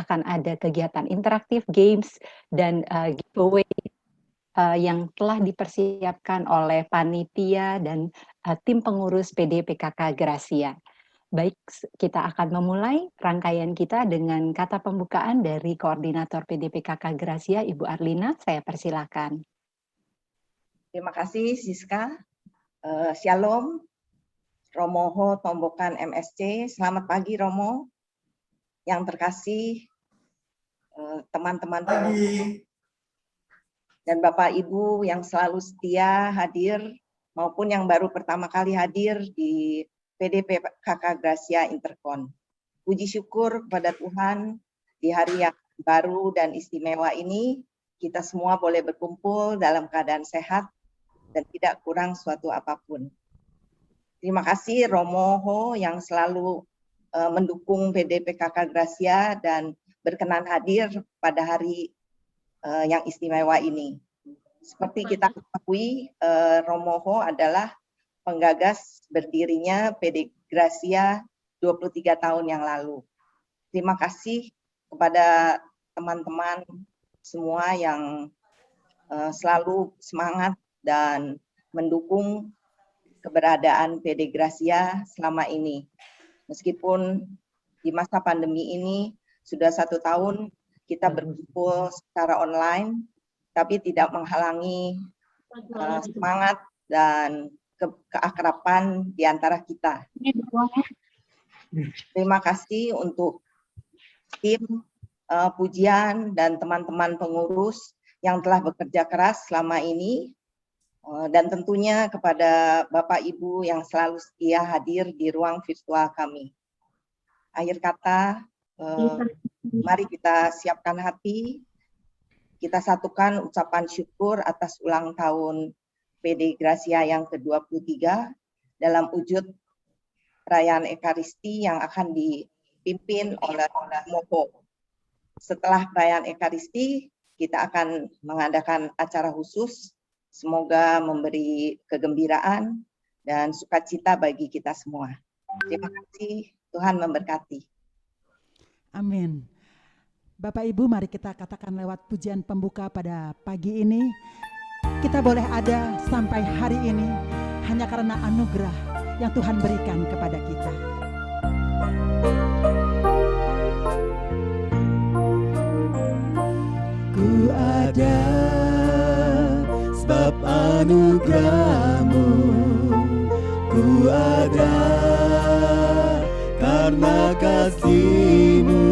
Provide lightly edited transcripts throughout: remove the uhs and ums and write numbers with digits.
akan ada kegiatan interaktif, games, dan giveaway yang telah dipersiapkan oleh panitia dan tim pengurus PD PKK Gracia. Baik, kita akan memulai rangkaian kita dengan kata pembukaan dari Koordinator PD PKK Gracia, Ibu Arlina. Saya persilakan. Terima kasih, Siska. Shalom, Romoho Tombokan MSC. Selamat pagi, Romo. Yang terkasih, teman-teman pagi dan Bapak Ibu yang selalu setia hadir maupun yang baru pertama kali hadir di PDP KK Gracia Interkon. Puji syukur kepada Tuhan di hari yang baru dan istimewa ini kita semua boleh berkumpul dalam keadaan sehat dan tidak kurang suatu apapun. Terima kasih Romoho yang selalu mendukung PDP KK Gracia dan berkenan hadir pada hari yang istimewa ini. Seperti kita ketahui, Romoho adalah penggagas berdirinya PD Gracia 23 tahun yang lalu. Terima kasih kepada teman-teman semua yang selalu semangat dan mendukung keberadaan PD Gracia selama ini. Meskipun di masa pandemi ini sudah 1 tahun kita berkumpul secara online, tapi tidak menghalangi semangat dan keakraban di antara kita. Terima kasih untuk tim pujian dan teman-teman pengurus yang telah bekerja keras selama ini, dan tentunya kepada Bapak Ibu yang selalu setia hadir di ruang virtual kami. Akhir kata, mari kita siapkan hati, kita satukan ucapan syukur atas ulang tahun PD Gracia yang ke-23 dalam wujud perayaan Ekaristi yang akan dipimpin oleh Moho. Setelah perayaan Ekaristi, kita akan mengadakan acara khusus, semoga memberi kegembiraan dan sukacita bagi kita semua. Terima kasih, Tuhan memberkati. Amin. Bapak Ibu, mari kita katakan lewat pujian pembuka pada pagi ini, kita boleh ada sampai hari ini hanya karena anugerah yang Tuhan berikan kepada kita. Ku ada sebab anugerah-Mu, ku ada karena kasih-Mu,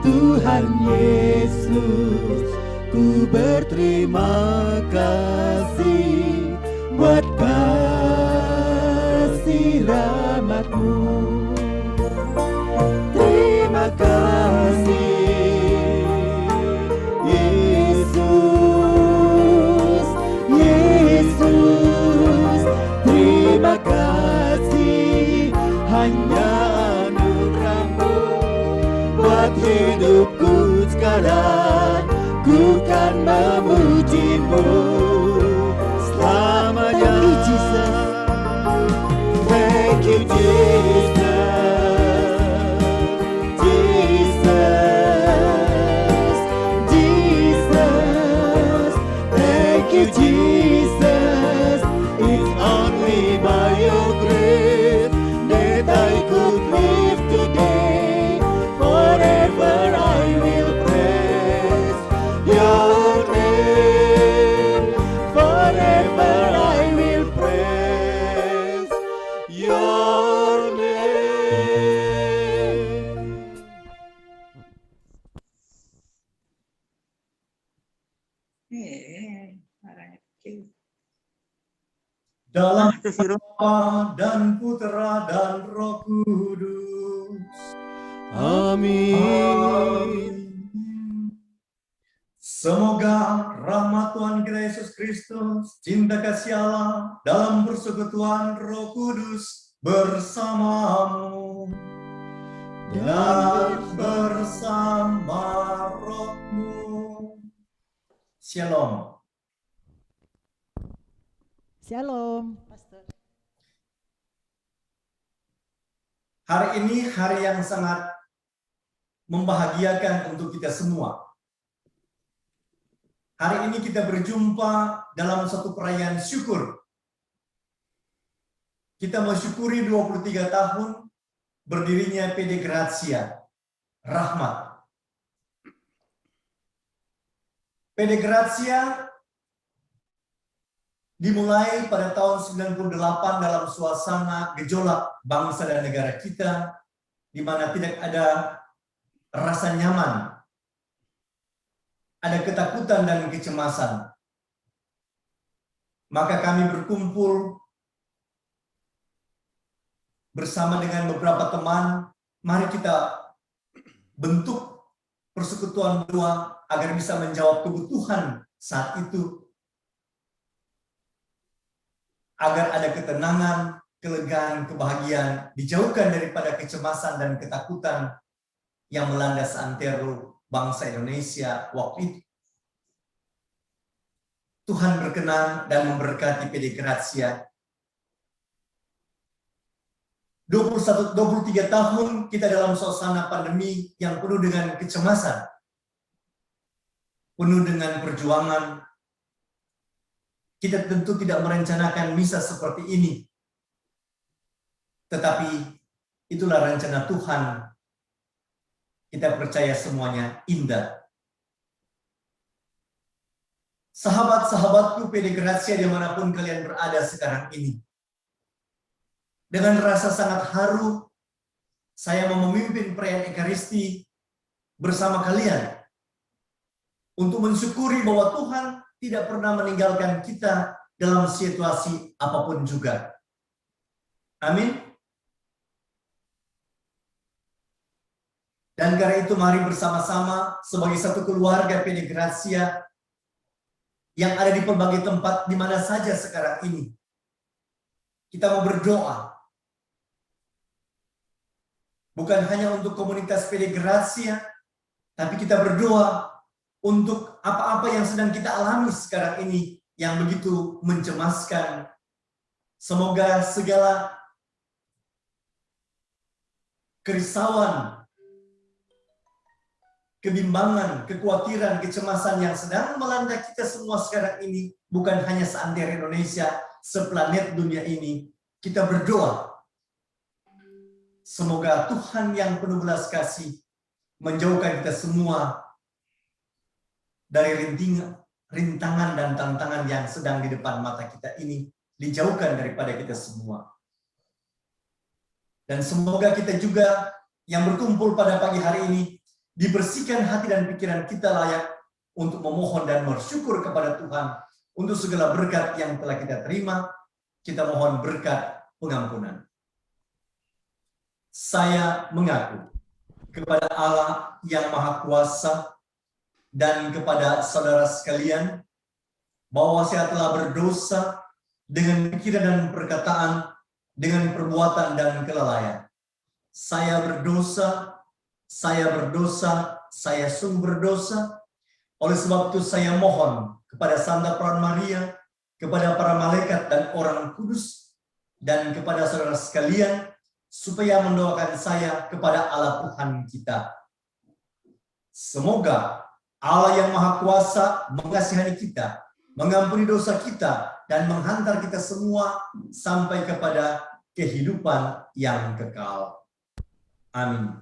Tuhan Yesus. Ku berterima kasih buat kasih rahmat-Mu. Terima kasih Yesus, Yesus. Terima kasih hanya anugerah-Mu buat hidupku sekarang. Ku kan memuji-Mu selamanya. Thank you Jesus, Jesus, Jesus. Thank you Jesus, it's only by your grace that I could live today. Forever I will praise your name. Forever I will praise your name. Dalam Bapa dan Putra dan Roh Kudus. Amin. Semoga rahmat Tuhan kita Yesus Kristus, cinta kasih Allah dalam persekutuan Roh Kudus bersamamu dan bersama rohmu. Shalom. Shalom, Pastor. Hari ini hari yang sangat membahagiakan untuk kita semua. Hari ini kita berjumpa dalam satu perayaan syukur. Kita mensyukuri 23 tahun berdirinya PD Grazia, Rahmat. PD Grazia dimulai pada tahun 98 dalam suasana gejolak bangsa dan negara kita, di mana tidak ada rasa nyaman, ada ketakutan dan kecemasan. Maka kami berkumpul bersama dengan beberapa teman, mari kita bentuk persekutuan doa agar bisa menjawab kebutuhan saat itu. Agar ada ketenangan, kelegaan, kebahagiaan, dijauhkan daripada kecemasan dan ketakutan yang melanda seantero bangsa Indonesia waktu itu. Tuhan berkenan dan memberkati PD Grazia. 23 tahun kita dalam suasana pandemi yang penuh dengan kecemasan, penuh dengan perjuangan. Kita tentu tidak merencanakan misa seperti ini. Tetapi itulah rencana Tuhan. Kita percaya semuanya indah. Sahabat-sahabatku PD Grazia dimanapun kalian berada sekarang ini. Dengan rasa sangat haru, saya mau memimpin perayaan Ekaristi bersama kalian. Untuk mensyukuri bahwa Tuhan tidak pernah meninggalkan kita dalam situasi apapun juga. Amin. Dan karena itu mari bersama-sama sebagai satu keluarga PD Grazia yang ada di berbagai tempat di mana saja sekarang ini. Kita mau berdoa. Bukan hanya untuk komunitas PD Grazia, tapi kita berdoa untuk apa-apa yang sedang kita alami sekarang ini yang begitu mencemaskan. Semoga segala kerisauan, kebimbangan, kekhawatiran, kecemasan yang sedang melanda kita semua sekarang ini, bukan hanya seantero Indonesia, seplanet dunia ini, kita berdoa. Semoga Tuhan yang penuh belas kasih menjauhkan kita semua dari rintangan dan tantangan yang sedang di depan mata kita ini, dijauhkan daripada kita semua. Dan semoga kita juga yang berkumpul pada pagi hari ini, dibersihkan hati dan pikiran kita layak untuk memohon dan bersyukur kepada Tuhan untuk segala berkat yang telah kita terima. Kita mohon berkat pengampunan. Saya mengaku kepada Allah yang Maha Kuasa dan kepada saudara sekalian bahwa saya telah berdosa dengan pikiran dan perkataan, dengan perbuatan dan kelalaian. Saya berdosa, saya sungguh berdosa. Oleh sebab itu saya mohon kepada Santa Perawan Maria, kepada para malaikat dan orang kudus, dan kepada saudara sekalian, supaya mendoakan saya kepada Allah Tuhan kita. Semoga Allah yang Maha Kuasa mengasihani kita, mengampuni dosa kita, dan menghantar kita semua sampai kepada kehidupan yang kekal. Amin.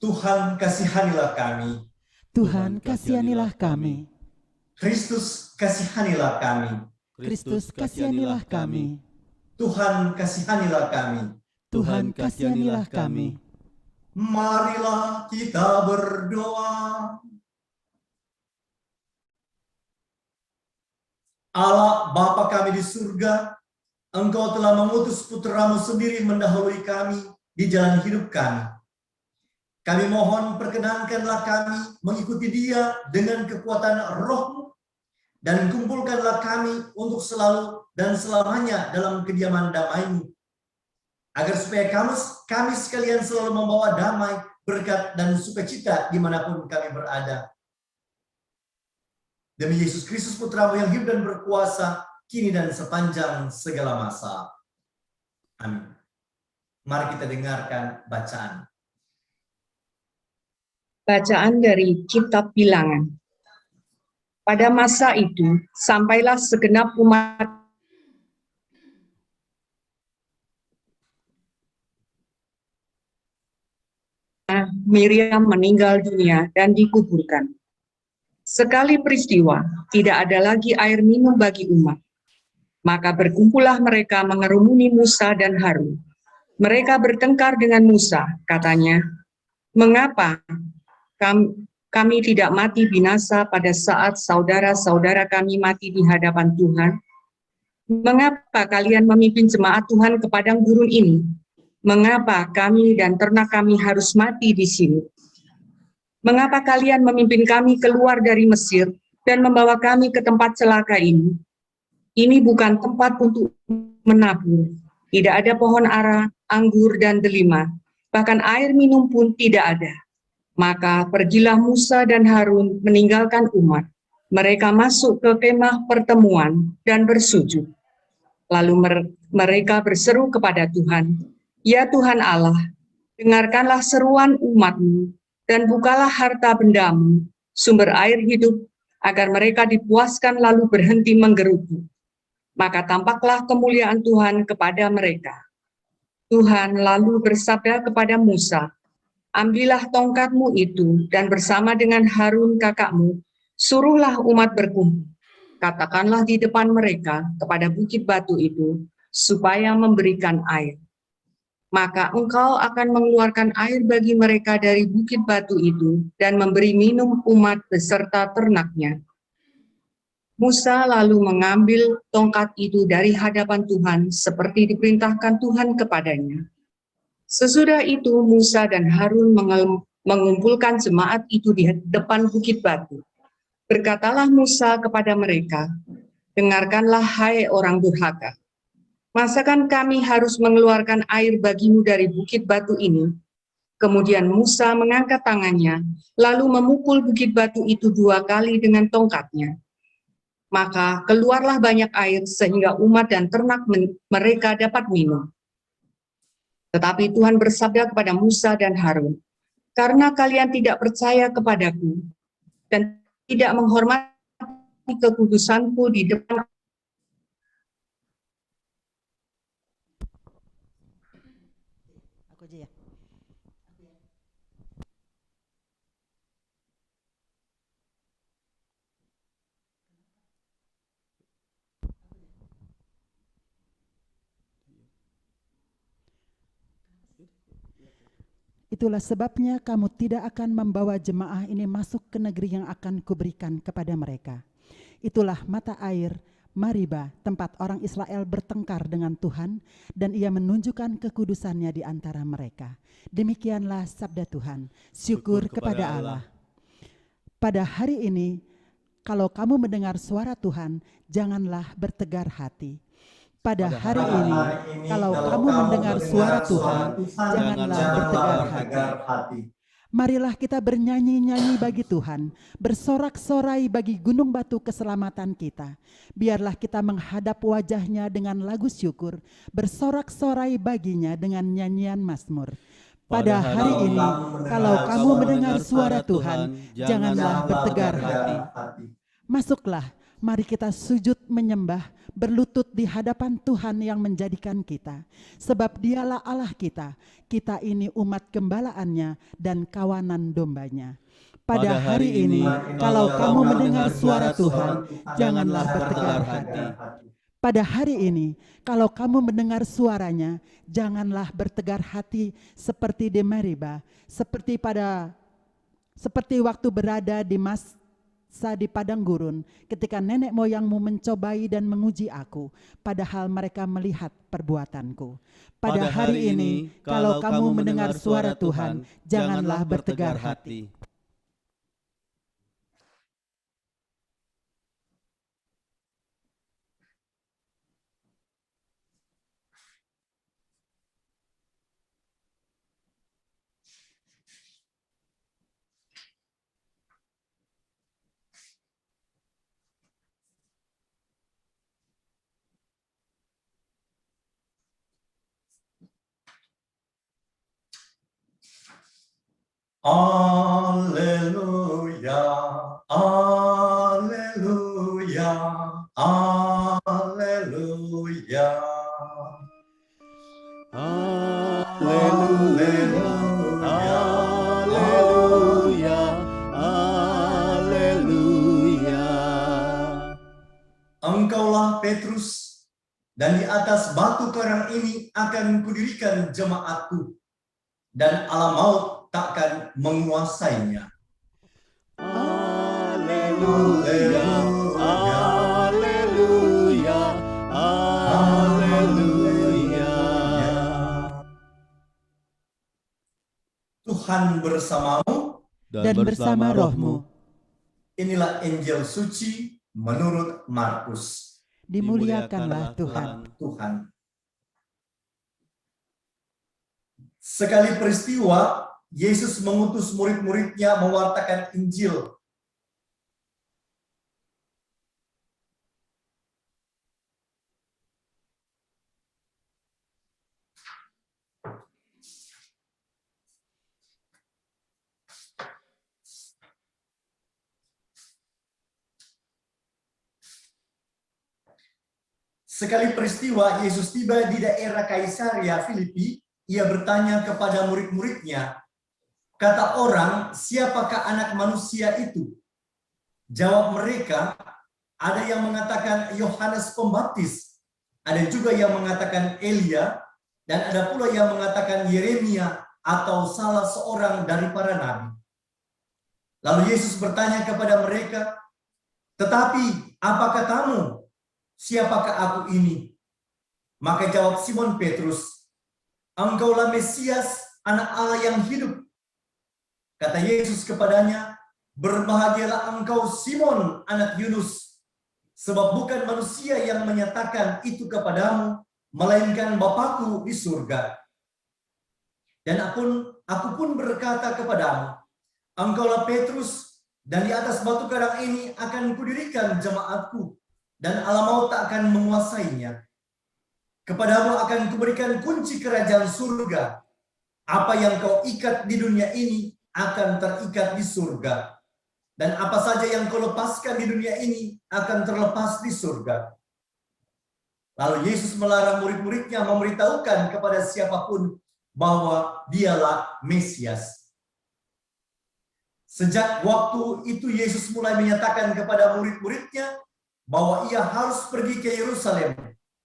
Tuhan kasihanilah kami. Tuhan kasihanilah kami. Kristus kasihanilah kami. Kristus kasihanilah kami. Tuhan kasihanilah kami. Tuhan kasihanilah kami. Marilah kita berdoa. Allah Bapa kami di surga, Engkau telah mengutus Putra-Mu sendiri mendahului kami di jalan hidup kami. Kami mohon perkenankanlah kami mengikuti Dia dengan kekuatan Roh-Mu, dan kumpulkanlah kami untuk selalu dan selamanya dalam kediaman damai-Mu, agar supaya kami sekalian selalu membawa damai, berkat, dan sukacita dimanapun kami berada. Demi Yesus Kristus Putra-Mu yang hidup dan berkuasa, kini dan sepanjang segala masa. Amin. Mari kita dengarkan bacaan. Bacaan dari Kitab Bilangan. Pada masa itu, sampailah segenap umat Miriam meninggal dunia dan dikuburkan. Sekali peristiwa, tidak ada lagi air minum bagi umat. Maka berkumpullah mereka mengerumuni Musa dan Harun. Mereka bertengkar dengan Musa, katanya, "Mengapa kami tidak mati binasa pada saat saudara-saudara kami mati di hadapan Tuhan? Mengapa kalian memimpin jemaat Tuhan ke padang gurun ini? Mengapa kami dan ternak kami harus mati di sini? Mengapa kalian memimpin kami keluar dari Mesir dan membawa kami ke tempat celaka ini? Ini bukan tempat untuk menabur. Tidak ada pohon ara, anggur, dan delima. Bahkan air minum pun tidak ada. Maka pergilah Musa dan Harun meninggalkan umat. Mereka masuk ke kemah pertemuan dan bersujud. Lalu mereka berseru kepada Tuhan, "Ya Tuhan Allah, dengarkanlah seruan umat-Mu dan bukalah harta bendamu, sumber air hidup, agar mereka dipuaskan lalu berhenti menggerutu." Maka tampaklah kemuliaan Tuhan kepada mereka. Tuhan lalu bersabda kepada Musa, "Ambillah tongkatmu itu dan bersama dengan Harun kakakmu, suruhlah umat berkumpul. Katakanlah di depan mereka kepada bukit batu itu, supaya memberikan air. Maka engkau akan mengeluarkan air bagi mereka dari bukit batu itu dan memberi minum umat beserta ternaknya." Musa lalu mengambil tongkat itu dari hadapan Tuhan seperti diperintahkan Tuhan kepadanya. Sesudah itu Musa dan Harun mengumpulkan jemaat itu di depan bukit batu. Berkatalah Musa kepada mereka, "Dengarkanlah hai orang durhaka. Masakan kami harus mengeluarkan air bagimu dari bukit batu ini?" Kemudian Musa mengangkat tangannya, lalu memukul bukit batu itu 2 kali dengan tongkatnya. Maka keluarlah banyak air sehingga umat dan ternak mereka dapat minum. Tetapi Tuhan bersabda kepada Musa dan Harun, "Karena kalian tidak percaya kepadaku dan tidak menghormati kekudusanku di depan..." Aku aja ya. Itulah sebabnya kamu tidak akan membawa jemaah ini masuk ke negeri yang akan kuberikan kepada mereka. Itulah mata air Mariba, tempat orang Israel bertengkar dengan Tuhan, dan ia menunjukkan kekudusannya di antara mereka. Demikianlah sabda Tuhan. Syukur kepada Allah. Pada hari ini, kalau kamu mendengar suara Tuhan, janganlah bertegar hati. Pada hari ini, kalau kamu mendengar suara Tuhan, janganlah bertegar hati. Marilah kita bernyanyi-nyanyi bagi Tuhan, bersorak-sorai bagi gunung batu keselamatan kita. Biarlah kita menghadap wajahnya dengan lagu syukur, bersorak-sorai baginya dengan nyanyian mazmur. Pada hari ini, kalau kamu mendengar suara Tuhan, janganlah bertegar hati. Masuklah, mari kita sujud menyembah, berlutut di hadapan Tuhan yang menjadikan kita. Sebab dialah Allah kita, kita ini umat gembalaannya dan kawanan dombanya. Pada hari ini, kalau kamu mendengar suara Tuhan, janganlah bertegar hati. Pada hari ini, kalau kamu mendengar suaranya, janganlah bertegar hati seperti di Meriba, seperti waktu berada di di padang gurun, ketika nenek moyangmu mencobai dan menguji aku, padahal mereka melihat perbuatanku. Pada hari ini, kalau kamu mendengar suara Tuhan, janganlah bertegar hati. Alleluia, alleluia, alleluia. Haleluya, haleluya, haleluya. Engkaulah Petrus, dan di atas batu karang ini akan kudirikan jemaatku, dan alam maut takkan menguasainya. Haleluya, haleluya, haleluya. Tuhan bersamamu. Dan bersama rohmu. Inilah Injil suci menurut Markus. Dimuliakanlah Tuhan. Tuhan. Sekali peristiwa, Yesus mengutus murid-muridnya mewartakan Injil. Sekali peristiwa, Yesus tiba di daerah Kaisaria Filipi. Ia bertanya kepada murid-muridnya, kata orang, siapakah anak manusia itu? Jawab mereka, ada yang mengatakan Yohanes Pembaptis, ada juga yang mengatakan Elia, dan ada pula yang mengatakan Yeremia atau salah seorang dari para nabi. Lalu Yesus bertanya kepada mereka, tetapi apa katamu? Siapakah aku ini? Maka jawab Simon Petrus, engkaulah Mesias, anak Allah yang hidup. Kata Yesus kepadanya, berbahagialah engkau Simon, anak Yunus, sebab bukan manusia yang menyatakan itu kepadamu, melainkan Bapakku di surga. Dan aku pun berkata kepadamu, engkaulah Petrus, dan di atas batu karang ini akan kudirikan jemaatku, dan alam maut tak akan menguasainya. Kepadamu akan kuberikan kunci kerajaan surga. Apa yang kau ikat di dunia ini akan terikat di surga. Dan apa saja yang kau lepaskan di dunia ini akan terlepas di surga. Lalu Yesus melarang murid-muridnya memberitahukan kepada siapapun bahwa dialah Mesias. Sejak waktu itu Yesus mulai menyatakan kepada murid-muridnya bahwa ia harus pergi ke Yerusalem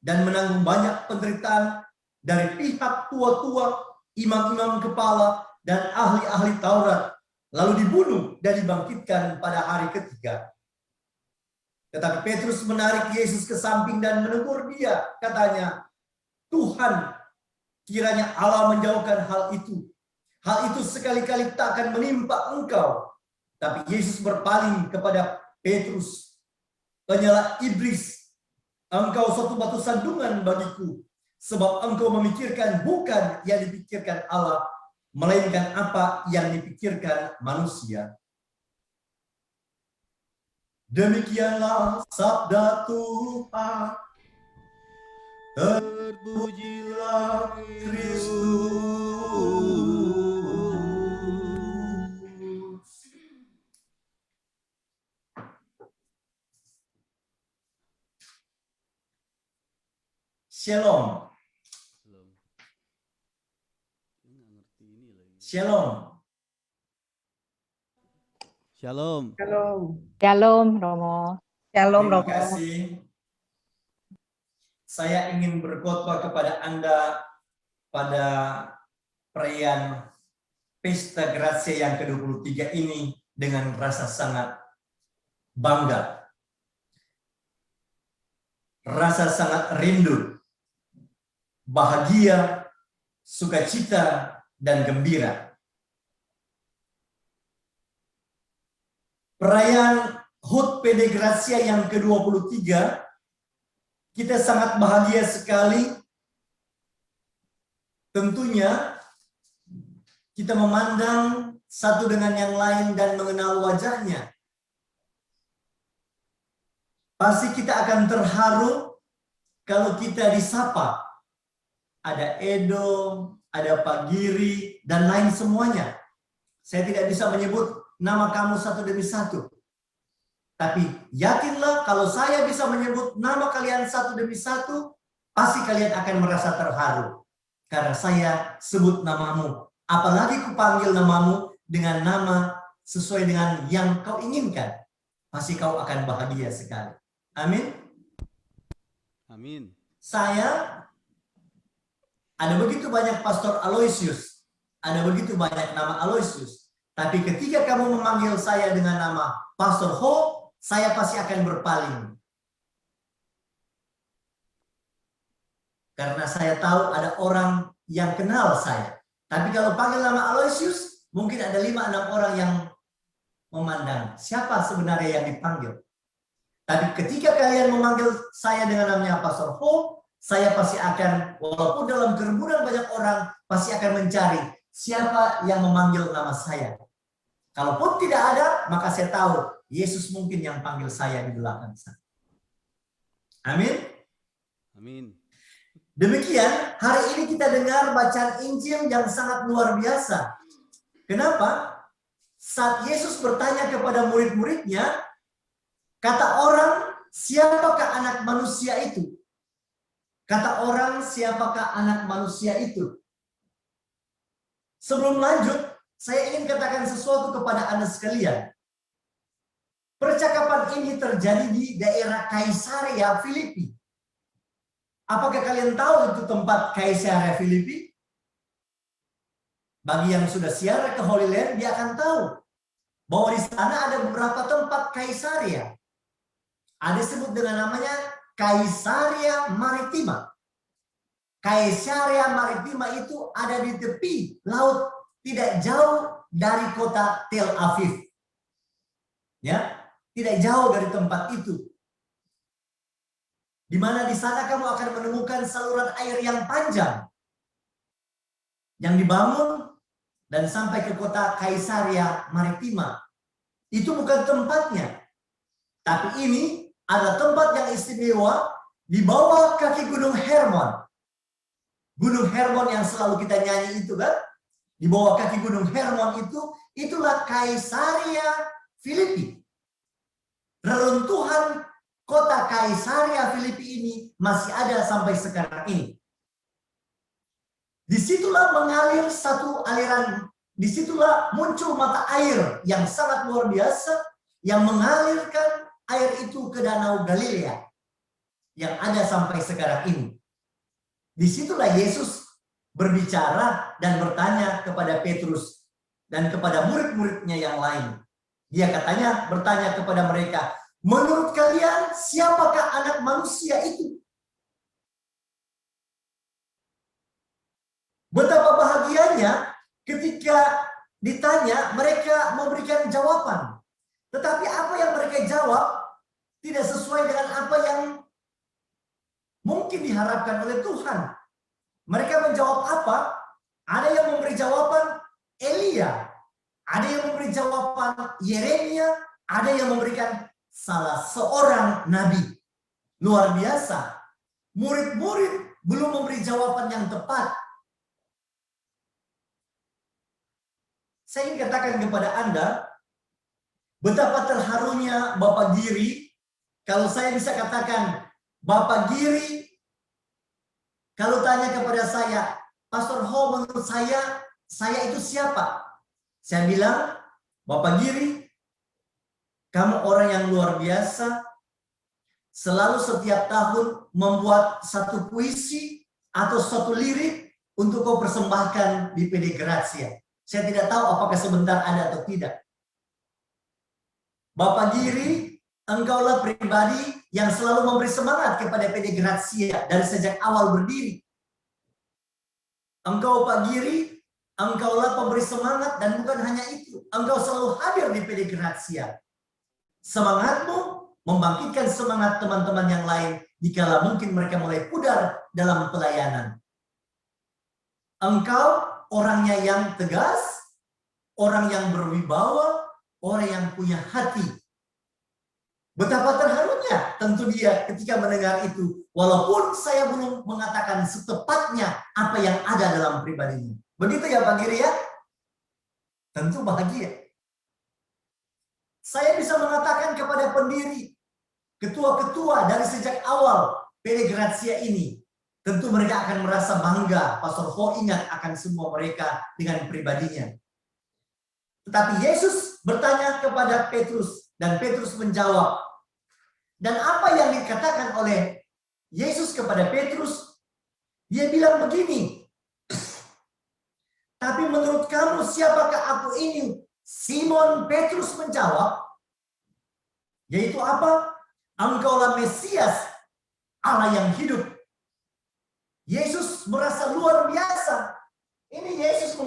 dan menanggung banyak penderitaan dari pihak tua-tua, imam-imam kepala, dan ahli-ahli Taurat, lalu dibunuh dan dibangkitkan pada hari ketiga. Tetapi Petrus menarik Yesus ke samping dan menegur dia, katanya, Tuhan, kiranya Allah menjauhkan hal itu. Hal itu sekali-kali tak akan menimpa engkau. Tapi Yesus berpaling kepada Petrus, hanyalah iblis, engkau suatu batu sandungan bagiku, sebab engkau memikirkan bukan yang dipikirkan Allah, melainkan apa yang dipikirkan manusia. Demikianlah sabda Tuhan. Terpujilah Kristus. Shalom. Shalom. Shalom. Shalom. Shalom, Romo. Shalom, Terima Romo. kasih. Saya ingin berkhotbah kepada Anda pada perayaan Pesta Gracia yang ke-23 ini dengan rasa sangat bangga. Rasa sangat rindu, bahagia, sukacita, dan gembira. Perayaan HUT PD Gracia yang ke-23, kita sangat bahagia sekali. Tentunya kita memandang satu dengan yang lain dan mengenal wajahnya. Pasti kita akan terharu kalau kita disapa. Ada Edo, ada Pak Giri, dan lain semuanya. Saya tidak bisa menyebut nama kamu satu demi satu. Tapi yakinlah kalau saya bisa menyebut nama kalian satu demi satu, pasti kalian akan merasa terharu. Karena saya sebut namamu. Apalagi kupanggil namamu dengan nama sesuai dengan yang kau inginkan. Pasti kau akan bahagia sekali. Amin. Amin. Saya ada begitu banyak Pastor Aloysius. Ada begitu banyak nama Aloysius. Tapi ketika kamu memanggil saya dengan nama Pastor Ho, saya pasti akan berpaling. Karena saya tahu ada orang yang kenal saya. Tapi kalau panggil nama Aloysius, mungkin ada 5-6 orang yang memandang. Siapa sebenarnya yang dipanggil? Tapi ketika kalian memanggil saya dengan namanya Pastor Ho, saya pasti akan, walaupun dalam kerumunan banyak orang, pasti akan mencari siapa yang memanggil nama saya. Kalaupun tidak ada, maka saya tahu Yesus mungkin yang panggil saya di belakang sana. Amin. Amin. Demikian, hari ini kita dengar bacaan Injil yang sangat luar biasa. Kenapa? Saat Yesus bertanya kepada murid-muridnya, kata orang, siapakah anak manusia itu? Kata orang, siapakah anak manusia itu? Sebelum lanjut, saya ingin katakan sesuatu kepada Anda sekalian. Percakapan ini terjadi di daerah Kaisarea Filipi. Apakah kalian tahu itu tempat Kaisarea Filipi? Bagi yang sudah siar ke Holy Land, dia akan tahu bahwa di sana ada beberapa tempat Kaisarea. Ada disebut dengan namanya Kaisarea Maritima. Kaisarea Maritima itu ada di tepi laut, tidak jauh dari kota Tel Aviv. Ya, tidak jauh dari tempat itu. Di mana di sana kamu akan menemukan saluran air yang panjang yang dibangun dan sampai ke kota Kaisarea Maritima. Itu bukan tempatnya. Tapi ini ada tempat yang istimewa di bawah kaki Gunung Hermon. Gunung Hermon yang selalu kita nyanyi itu kan? Di bawah kaki Gunung Hermon itu, itulah Kaisarea Filipi. Reruntuhan kota Kaisarea Filipi ini masih ada sampai sekarang ini. Disitulah mengalir satu aliran, disitulah muncul mata air yang sangat luar biasa yang mengalirkan air itu ke Danau Galilea yang ada sampai sekarang ini. Disitulah Yesus berbicara dan bertanya kepada Petrus dan kepada murid-muridnya yang lain. Dia bertanya kepada mereka, menurut kalian siapakah anak manusia itu? Betapa bahagianya ketika ditanya mereka memberikan jawaban. Tetapi apa yang mereka jawab tidak sesuai dengan apa yang mungkin diharapkan oleh Tuhan. Mereka menjawab apa? Ada yang memberi jawaban Elia. Ada yang memberi jawaban Yeremia. Ada yang memberikan salah seorang nabi. Luar biasa. Murid-murid belum memberi jawaban yang tepat. Saya ingin katakan kepada Anda, betapa terharunya Bapak Giri, kalau saya bisa katakan, Bapak Giri, kalau tanya kepada saya, Pastor Ho, menurut saya itu siapa? Saya bilang, Bapak Giri, kamu orang yang luar biasa, selalu setiap tahun membuat satu puisi atau satu lirik untuk kau persembahkan di PD Grazia. Saya tidak tahu apakah sebentar ada atau tidak. Bapak Giri, engkaulah pribadi yang selalu memberi semangat kepada PD Grazia dari sejak awal berdiri. Engkau Pak Giri, engkaulah pemberi semangat dan bukan hanya itu. Engkau selalu hadir di PD Grazia. Semangatmu membangkitkan semangat teman-teman yang lain dikala mungkin mereka mulai pudar dalam pelayanan. Engkau orangnya yang tegas, orang yang berwibawa, orang yang punya hati. Betapa terharunya tentu dia ketika mendengar itu. Walaupun saya belum mengatakan setepatnya apa yang ada dalam pribadinya. Begitu ya Pak Giri ya? Tentu bahagia. Saya bisa mengatakan kepada pendiri, ketua-ketua dari sejak awal PD Grazia ini, tentu mereka akan merasa bangga. Pastor Ho ingat akan semua mereka dengan pribadinya. Tetapi Yesus bertanya kepada Petrus, dan Petrus menjawab. Dan apa yang dikatakan oleh Yesus kepada Petrus, dia bilang begini, tapi menurut kamu siapakah aku ini? Simon Petrus menjawab, yaitu apa? Engkaulah Mesias, Allah yang hidup. Yesus merasa luar biasa. Ini Yesus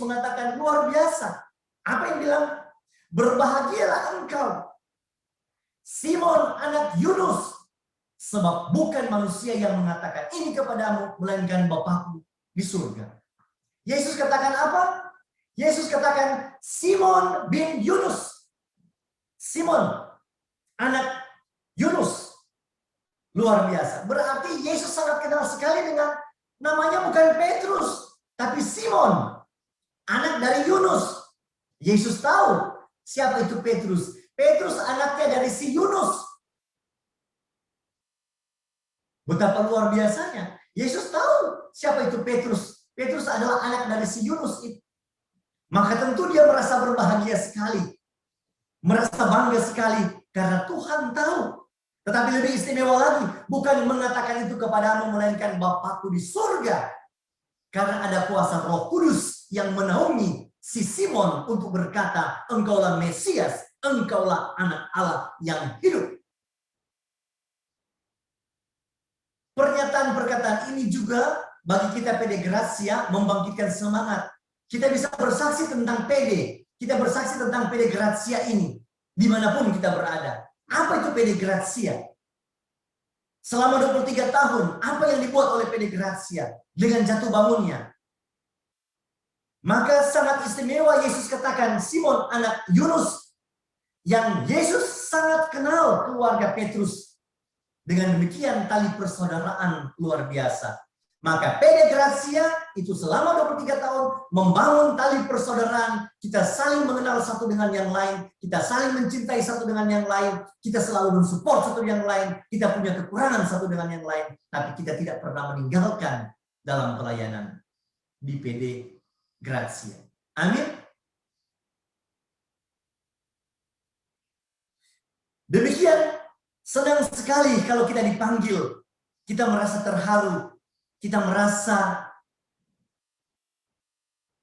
mengatakan luar biasa. Apa yang bilang? Berbahagialah engkau, Simon anak Yunus, sebab bukan manusia yang mengatakan ini kepadamu, melainkan Bapakku di surga. Yesus katakan apa? Yesus katakan Simon bin Yunus. Simon, anak Yunus. Luar biasa. Berarti Yesus sangat kenal sekali dengan namanya bukan Petrus, tapi Simon, anak dari Yunus. Yesus tahu siapa itu Petrus. Petrus anaknya dari si Yunus. Betapa luar biasanya. Yesus tahu siapa itu Petrus. Petrus adalah anak dari si Yunus itu. Maka tentu dia merasa berbahagia sekali. Merasa bangga sekali. Karena Tuhan tahu. Tetapi lebih istimewa lagi. Bukan mengatakan itu kepadamu, melainkan Bapakku di surga. Karena ada kuasa Roh Kudus yang menaungi si Simon untuk berkata, engkaulah Mesias. Engkaulah anak Allah yang hidup. Pernyataan perkataan ini juga bagi kita PD Grazia membangkitkan semangat. Kita bisa bersaksi tentang PD. Kita bersaksi tentang PD Grazia ini. Dimanapun kita berada. Apa itu PD Grazia? Selama 23 tahun, apa yang dibuat oleh PD Grazia dengan jatuh bangunnya? Maka sangat istimewa Yesus katakan, Simon anak Yunus, yang Yesus sangat kenal keluarga Petrus. Dengan demikian tali persaudaraan luar biasa. Maka PD Grazia itu selama 23 tahun membangun tali persaudaraan. Kita saling mengenal satu dengan yang lain. Kita saling mencintai satu dengan yang lain. Kita selalu mensupport satu dengan yang lain. Kita punya kekurangan satu dengan yang lain. Tapi kita tidak pernah meninggalkan dalam pelayanan di PD Grazia. Amin. Demikian, senang sekali kalau kita dipanggil. Kita merasa terharu. Kita merasa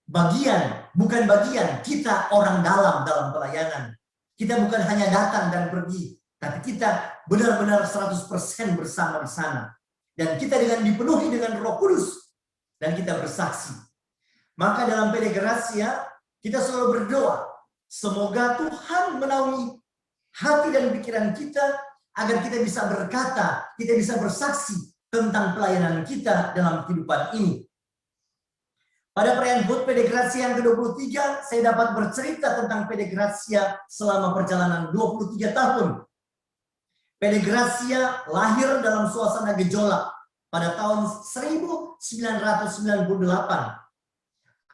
bagian, bukan bagian, kita orang dalam pelayanan. Kita bukan hanya datang dan pergi, tapi kita benar-benar 100% bersama di sana. Dan kita dengan dipenuhi dengan Roh Kudus dan kita bersaksi. Maka dalam PD Grazia kita selalu berdoa, semoga Tuhan menaungi hati dan pikiran kita agar kita bisa berkata, kita bisa bersaksi tentang pelayanan kita dalam kehidupan ini. Pada perayaan HUT PD Grazia yang ke-23, saya dapat bercerita tentang PD Grazia selama perjalanan 23 tahun. PD Grazia lahir dalam suasana gejolak pada tahun 1998.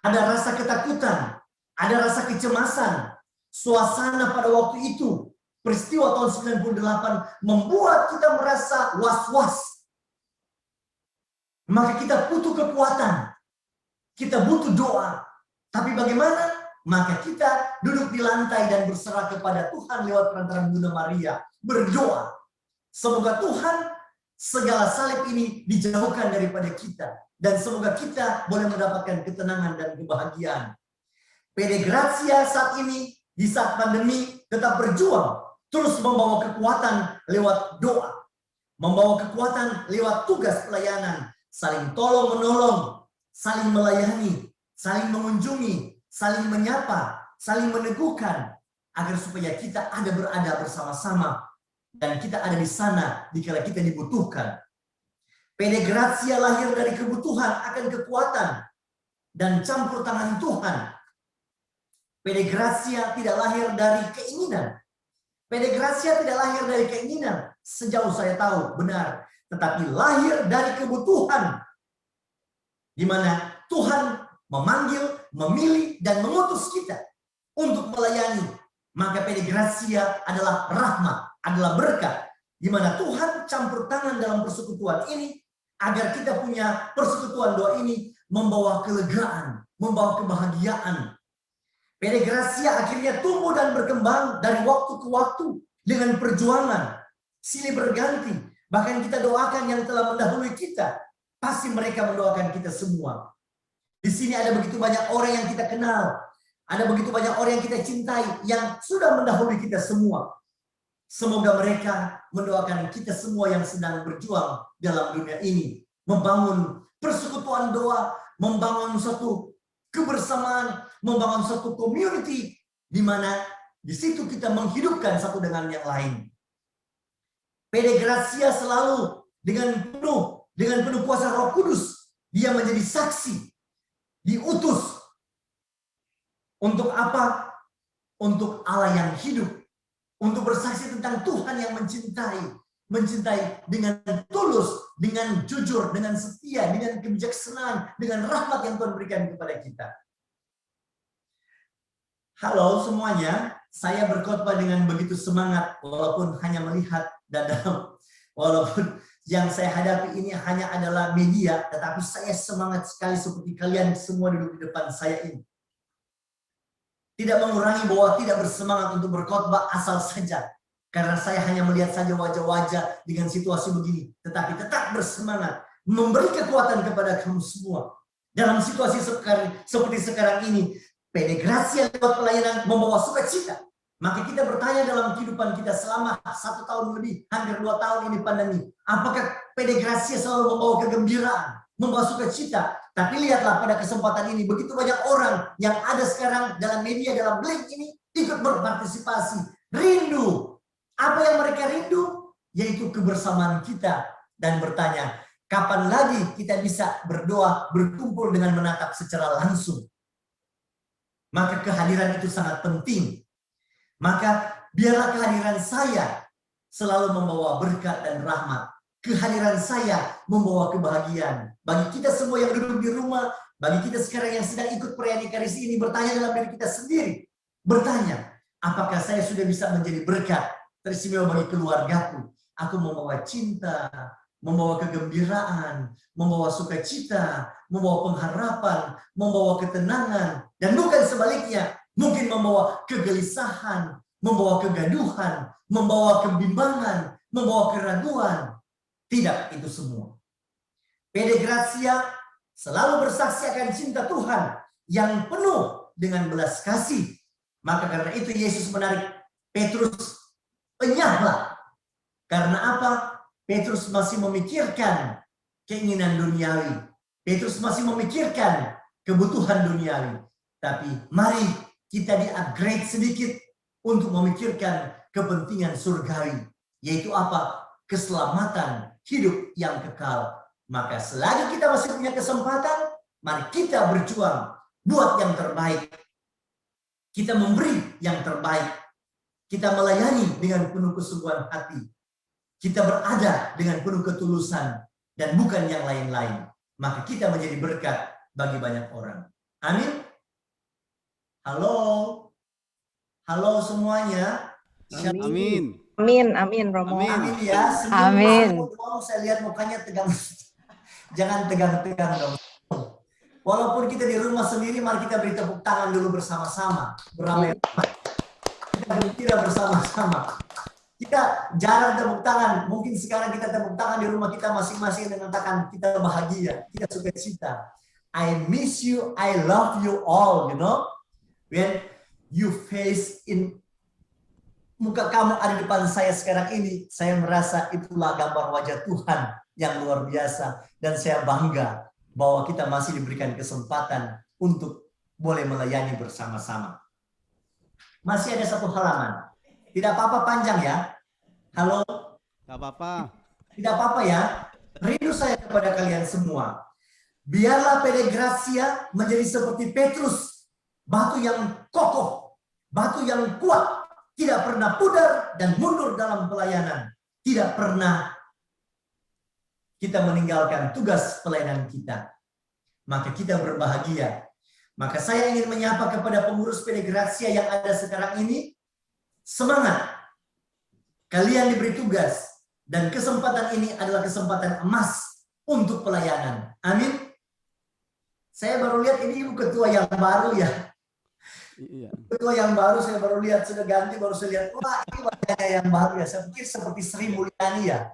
Ada rasa ketakutan, ada rasa kecemasan. Suasana pada waktu itu, peristiwa tahun 98 membuat kita merasa was-was. Maka kita butuh kekuatan. Kita butuh doa. Tapi bagaimana? Maka kita duduk di lantai dan berserah kepada Tuhan lewat perantaraan Bunda Maria. Berdoa. Semoga Tuhan segala salib ini dijauhkan daripada kita. Dan semoga kita boleh mendapatkan ketenangan dan kebahagiaan. PD Grazia saat ini, di saat pandemi, tetap berjuang. Terus membawa kekuatan lewat doa. Membawa kekuatan lewat tugas pelayanan. Saling tolong-menolong, saling melayani, saling mengunjungi, saling menyapa, saling meneguhkan, agar supaya kita berada bersama-sama dan kita ada di sana dikala kita dibutuhkan. PD Grazia lahir dari kebutuhan akan kekuatan dan campur tangan Tuhan. PD Grazia tidak lahir dari keinginan. PD Grazia tidak lahir dari keinginan, sejauh saya tahu benar. Tetapi lahir dari kebutuhan. Di mana Tuhan memanggil memilih dan mengutus kita untuk melayani. Maka PD Gracia adalah rahmat, adalah berkat, di mana Tuhan campur tangan dalam persekutuan ini, agar kita punya persekutuan doa ini membawa kelegaan, membawa kebahagiaan. PD Gracia akhirnya tumbuh dan berkembang dari waktu ke waktu dengan perjuangan silih berganti. Bahkan kita doakan yang telah mendahului kita, pasti mereka mendoakan kita semua. Di sini ada begitu banyak orang yang kita kenal, ada begitu banyak orang yang kita cintai, yang sudah mendahului kita semua. Semoga mereka mendoakan kita semua yang sedang berjuang dalam dunia ini, membangun persekutuan doa, membangun suatu kebersamaan, membangun suatu community, di mana di situ kita menghidupkan satu dengan yang lain. PD Gracia selalu dengan penuh kuasa Roh Kudus, dia menjadi saksi, diutus. Untuk apa? Untuk Allah yang hidup, untuk bersaksi tentang Tuhan yang mencintai dengan tulus, dengan jujur, dengan setia, dengan kebijaksanaan, dengan rahmat yang Tuhan berikan kepada kita. Halo semuanya, saya berkhotbah dengan begitu semangat, walaupun hanya melihat dan walaupun yang saya hadapi ini hanya adalah media, tetapi saya semangat sekali seperti kalian semua duduk di depan saya ini. Tidak mengurangi bahwa tidak bersemangat untuk berkhotbah asal saja, karena saya hanya melihat saja wajah-wajah dengan situasi begini, tetapi tetap bersemangat, memberi kekuatan kepada kamu semua. Dalam situasi seperti sekarang ini, PD Gracia lewat pelayanan membawa sukacita. Maka kita bertanya dalam kehidupan kita selama 1 tahun lebih, hampir 2 tahun ini pandemi. Apakah PD Gracia selalu membawa kegembiraan, membawa sukacita? Tapi lihatlah pada kesempatan ini, begitu banyak orang yang ada sekarang dalam media, dalam Blink ini, ikut berpartisipasi. Rindu. Apa yang mereka rindu? Yaitu kebersamaan kita. Dan bertanya, kapan lagi kita bisa berdoa, berkumpul dengan menatap secara langsung? Maka kehadiran itu sangat penting. Maka biarlah kehadiran saya selalu membawa berkat dan rahmat. Kehadiran saya membawa kebahagiaan. Bagi kita semua yang duduk di rumah, bagi kita sekarang yang sedang ikut perayaan Ekaristi ini, bertanya dalam diri kita sendiri. Bertanya, apakah saya sudah bisa menjadi berkat teristimewa bagi keluargaku? Aku membawa cinta, membawa kegembiraan, membawa sukacita, membawa pengharapan, membawa ketenangan, dan bukan sebaliknya, mungkin membawa kegelisahan, membawa kegaduhan, membawa kebimbangan, membawa keraguan. Tidak itu semua. PD Gracia selalu bersaksi akan cinta Tuhan yang penuh dengan belas kasih. Maka karena itu Yesus menarik Petrus, enyahlah. Karena apa? Petrus masih memikirkan keinginan duniawi. Petrus masih memikirkan kebutuhan duniawi. Tapi mari kita di-upgrade sedikit untuk memikirkan kepentingan surgawi. Yaitu apa? Keselamatan hidup yang kekal. Maka selagi kita masih punya kesempatan, mari kita berjuang buat yang terbaik. Kita memberi yang terbaik. Kita melayani dengan penuh kesungguhan hati. Kita berada dengan penuh ketulusan dan bukan yang lain-lain. Maka kita menjadi berkat bagi banyak orang. Amin. Halo. Halo semuanya. Amin. Amin, Romo. Amin ya. Amin. Saya lihat mukanya tegang. Jangan tegang-tegang dong. Walaupun kita di rumah sendiri, mari kita beri tepuk tangan dulu bersama-sama. Beramai-ramai. Kita gembira bersama-sama. Kita jarang tepuk tangan. Mungkin sekarang kita tepuk tangan di rumah kita masing-masing dengan mengatakan kita bahagia, kita sukacita. I miss you, I love you all, you know. When you face in muka kamu ada di depan saya sekarang ini, saya merasa itulah gambar wajah Tuhan yang luar biasa. Dan saya bangga bahwa kita masih diberikan kesempatan untuk boleh melayani bersama-sama. Masih ada satu halaman. Tidak apa-apa panjang ya. Halo? Tidak apa-apa. Tidak apa-apa ya. Rindu saya kepada kalian semua. Biarlah PD Gracia menjadi seperti Petrus. Batu yang kokoh. Batu yang kuat. Tidak pernah pudar dan mundur dalam pelayanan. Tidak pernah kita meninggalkan tugas pelayanan kita. Maka kita berbahagia Maka saya ingin menyapa kepada pengurus PD Gracia yang ada sekarang ini, semangat. Kalian diberi tugas dan kesempatan ini adalah kesempatan emas untuk pelayanan. Amin. Saya baru lihat ini ibu ketua yang baru ya. Iya. Ketua yang baru saya baru lihat, sudah ganti, baru saya lihat, wah ini wajahnya yang baru ya. Saya pikir seperti Sri Mulyani ya.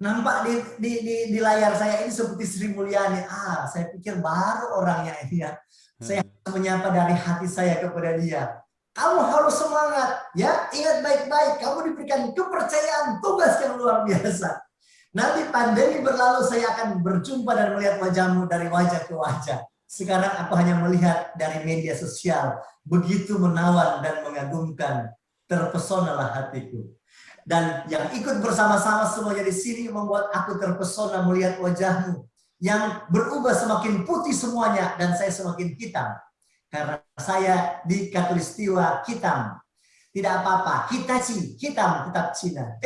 Nampak di layar saya ini seperti Sri Mulyani. Saya pikir baru orangnya ini ya. Saya menyapa dari hati saya kepada dia. Kamu harus semangat ya, ingat baik-baik, kamu diberikan kepercayaan, tugas yang luar biasa. Nanti pandemi berlalu saya akan berjumpa dan melihat wajahmu dari wajah ke wajah. Sekarang aku hanya melihat dari media sosial, begitu menawan dan mengagumkan, terpesonalah hatiku. Dan yang ikut bersama-sama semuanya di sini membuat aku terpesona melihat wajahmu yang berubah semakin putih semuanya dan saya semakin hitam. Karena saya di Katulistiwa hitam. Tidak apa-apa, Hitachi, hitam tetap Cina.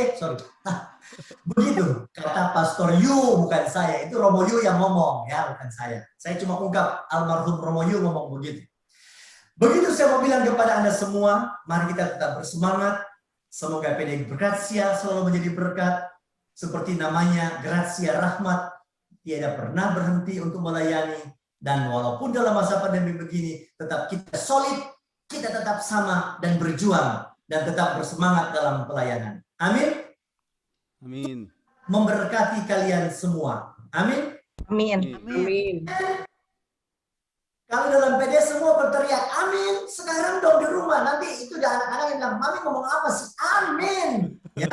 Begitu kata Pastor Yu, bukan saya. Itu Romo Yu yang ngomong, ya bukan saya. Saya cuma ungkap almarhum Romo Yu ngomong begitu. Begitu saya mau bilang kepada Anda semua, mari kita tetap bersemangat. Semoga PD Gracia selalu menjadi berkat. Seperti namanya, Gracia Rahmat. Tidak pernah berhenti untuk melayani. Dan walaupun dalam masa pandemi begini, tetap kita solid, kita tetap sama dan berjuang. Dan tetap bersemangat dalam pelayanan. Amin. Amin. Memberkati kalian semua. Amin. Amin. Amin. Kalau dalam PD semua berteriak, amin. Sekarang dong di rumah. Nanti itu ada anak-anak yang bilang, mami ngomong apa sih? Amin. Ya.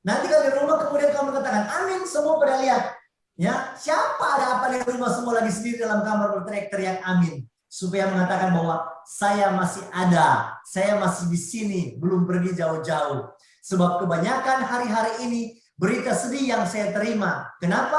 Nanti kalau di rumah kemudian kamu katakan, amin. Semua pada lihat. Ya, siapa ada apa di rumah semua lagi sendiri dalam kamar berteriak-teriak amin. Supaya mengatakan bahwa saya masih ada. Saya masih di sini. Belum pergi jauh-jauh. Sebab kebanyakan hari-hari ini berita sedih yang saya terima. Kenapa?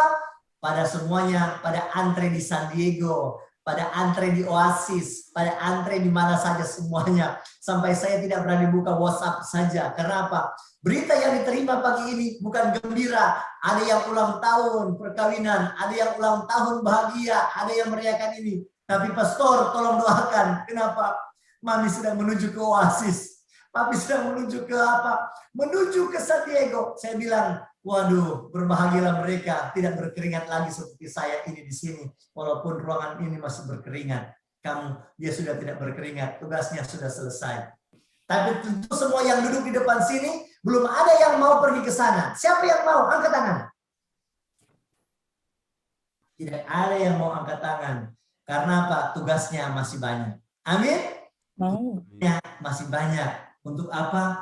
Pada semuanya, pada antre di San Diego, pada antre di Oasis, pada antre di mana saja semuanya. Sampai saya tidak berani buka WhatsApp saja. Karena apa? Berita yang diterima pagi ini bukan gembira. Ada yang ulang tahun perkawinan, ada yang ulang tahun bahagia, ada yang merayakan ini. Tapi pastor, tolong doakan. Kenapa? Mami sedang menuju ke Oasis. Papi sedang menuju ke apa? Menuju ke San Diego. Saya bilang, waduh, berbahagialah mereka. Tidak berkeringat lagi seperti saya ini di sini. Walaupun ruangan ini masih berkeringat. Dia sudah tidak berkeringat. Tugasnya sudah selesai. Tapi tentu semua yang duduk di depan sini, belum ada yang mau pergi ke sana. Siapa yang mau? Angkat tangan. Tidak ada yang mau angkat tangan. Karena apa? Tugasnya masih banyak. Amin? Ya, masih banyak. Untuk apa?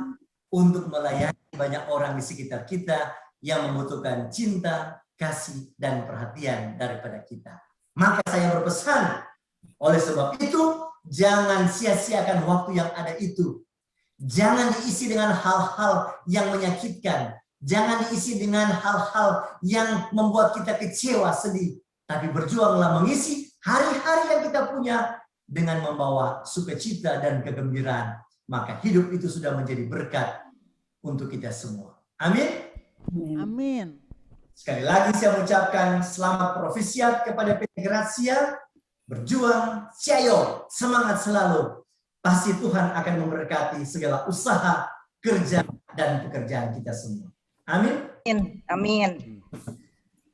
Untuk melayani banyak orang di sekitar kita yang membutuhkan cinta, kasih, dan perhatian daripada kita. Maka saya berpesan, oleh sebab itu, jangan sia-siakan waktu yang ada itu. Jangan diisi dengan hal-hal yang menyakitkan. Jangan diisi dengan hal-hal yang membuat kita kecewa, sedih. Tapi berjuanglah mengisi hari-hari yang kita punya dengan membawa sukacita dan kegembiraan. Maka hidup itu sudah menjadi berkat untuk kita semua. Amin. Amin. Sekali lagi saya mengucapkan selamat profisiat kepada PD Gracia. Berjuang, ciayo, semangat selalu. Pasti Tuhan akan memberkati segala usaha, kerja, dan pekerjaan kita semua. Amin. Amin.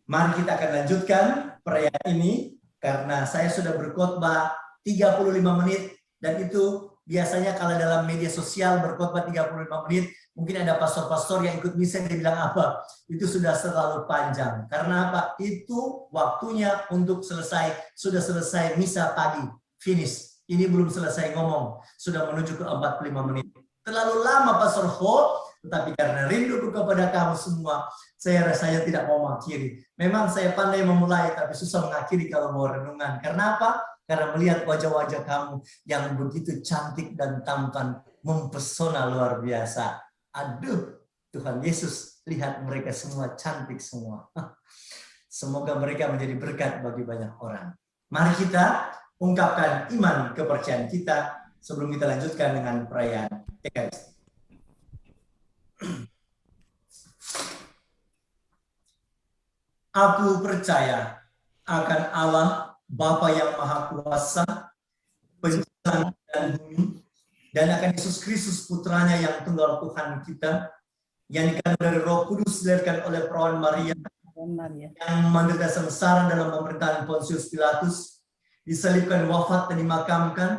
Mari kita akan lanjutkan perayaan ini. Karena saya sudah berkhotbah 35 menit. Dan itu biasanya kalau dalam media sosial berkhotbah 35 menit, mungkin ada pastor-pastor yang ikut misa dia bilang apa? Itu sudah terlalu panjang. Karena apa? Itu waktunya untuk selesai, sudah selesai misa pagi, finish. Ini belum selesai ngomong, sudah menuju ke 45 menit. Terlalu lama Pastor Ho, tetapi karena rinduku kepada kamu semua, saya tidak mau mengakhiri. Memang saya pandai memulai, tapi susah mengakhiri kalau mau renungan. Karena apa? Karena melihat wajah-wajah kamu yang begitu cantik dan tampan, mempesona luar biasa. Aduh, Tuhan Yesus, lihat mereka semua cantik semua. Semoga mereka menjadi berkat bagi banyak orang. Mari kita ungkapkan iman kepercayaan kita sebelum kita lanjutkan dengan perayaan Ekaristi. Aku percaya akan Allah Bapa yang Maha Kuasa, Pencipta dan bumi, dan akan Yesus Kristus putranya yang tunggal Tuhan kita, yang dikandung dari Roh Kudus, dilahirkan oleh perawan Maria, yang menderita sengsara dalam pemerintahan Pontius Pilatus, disalibkan, wafat, dan dimakamkan,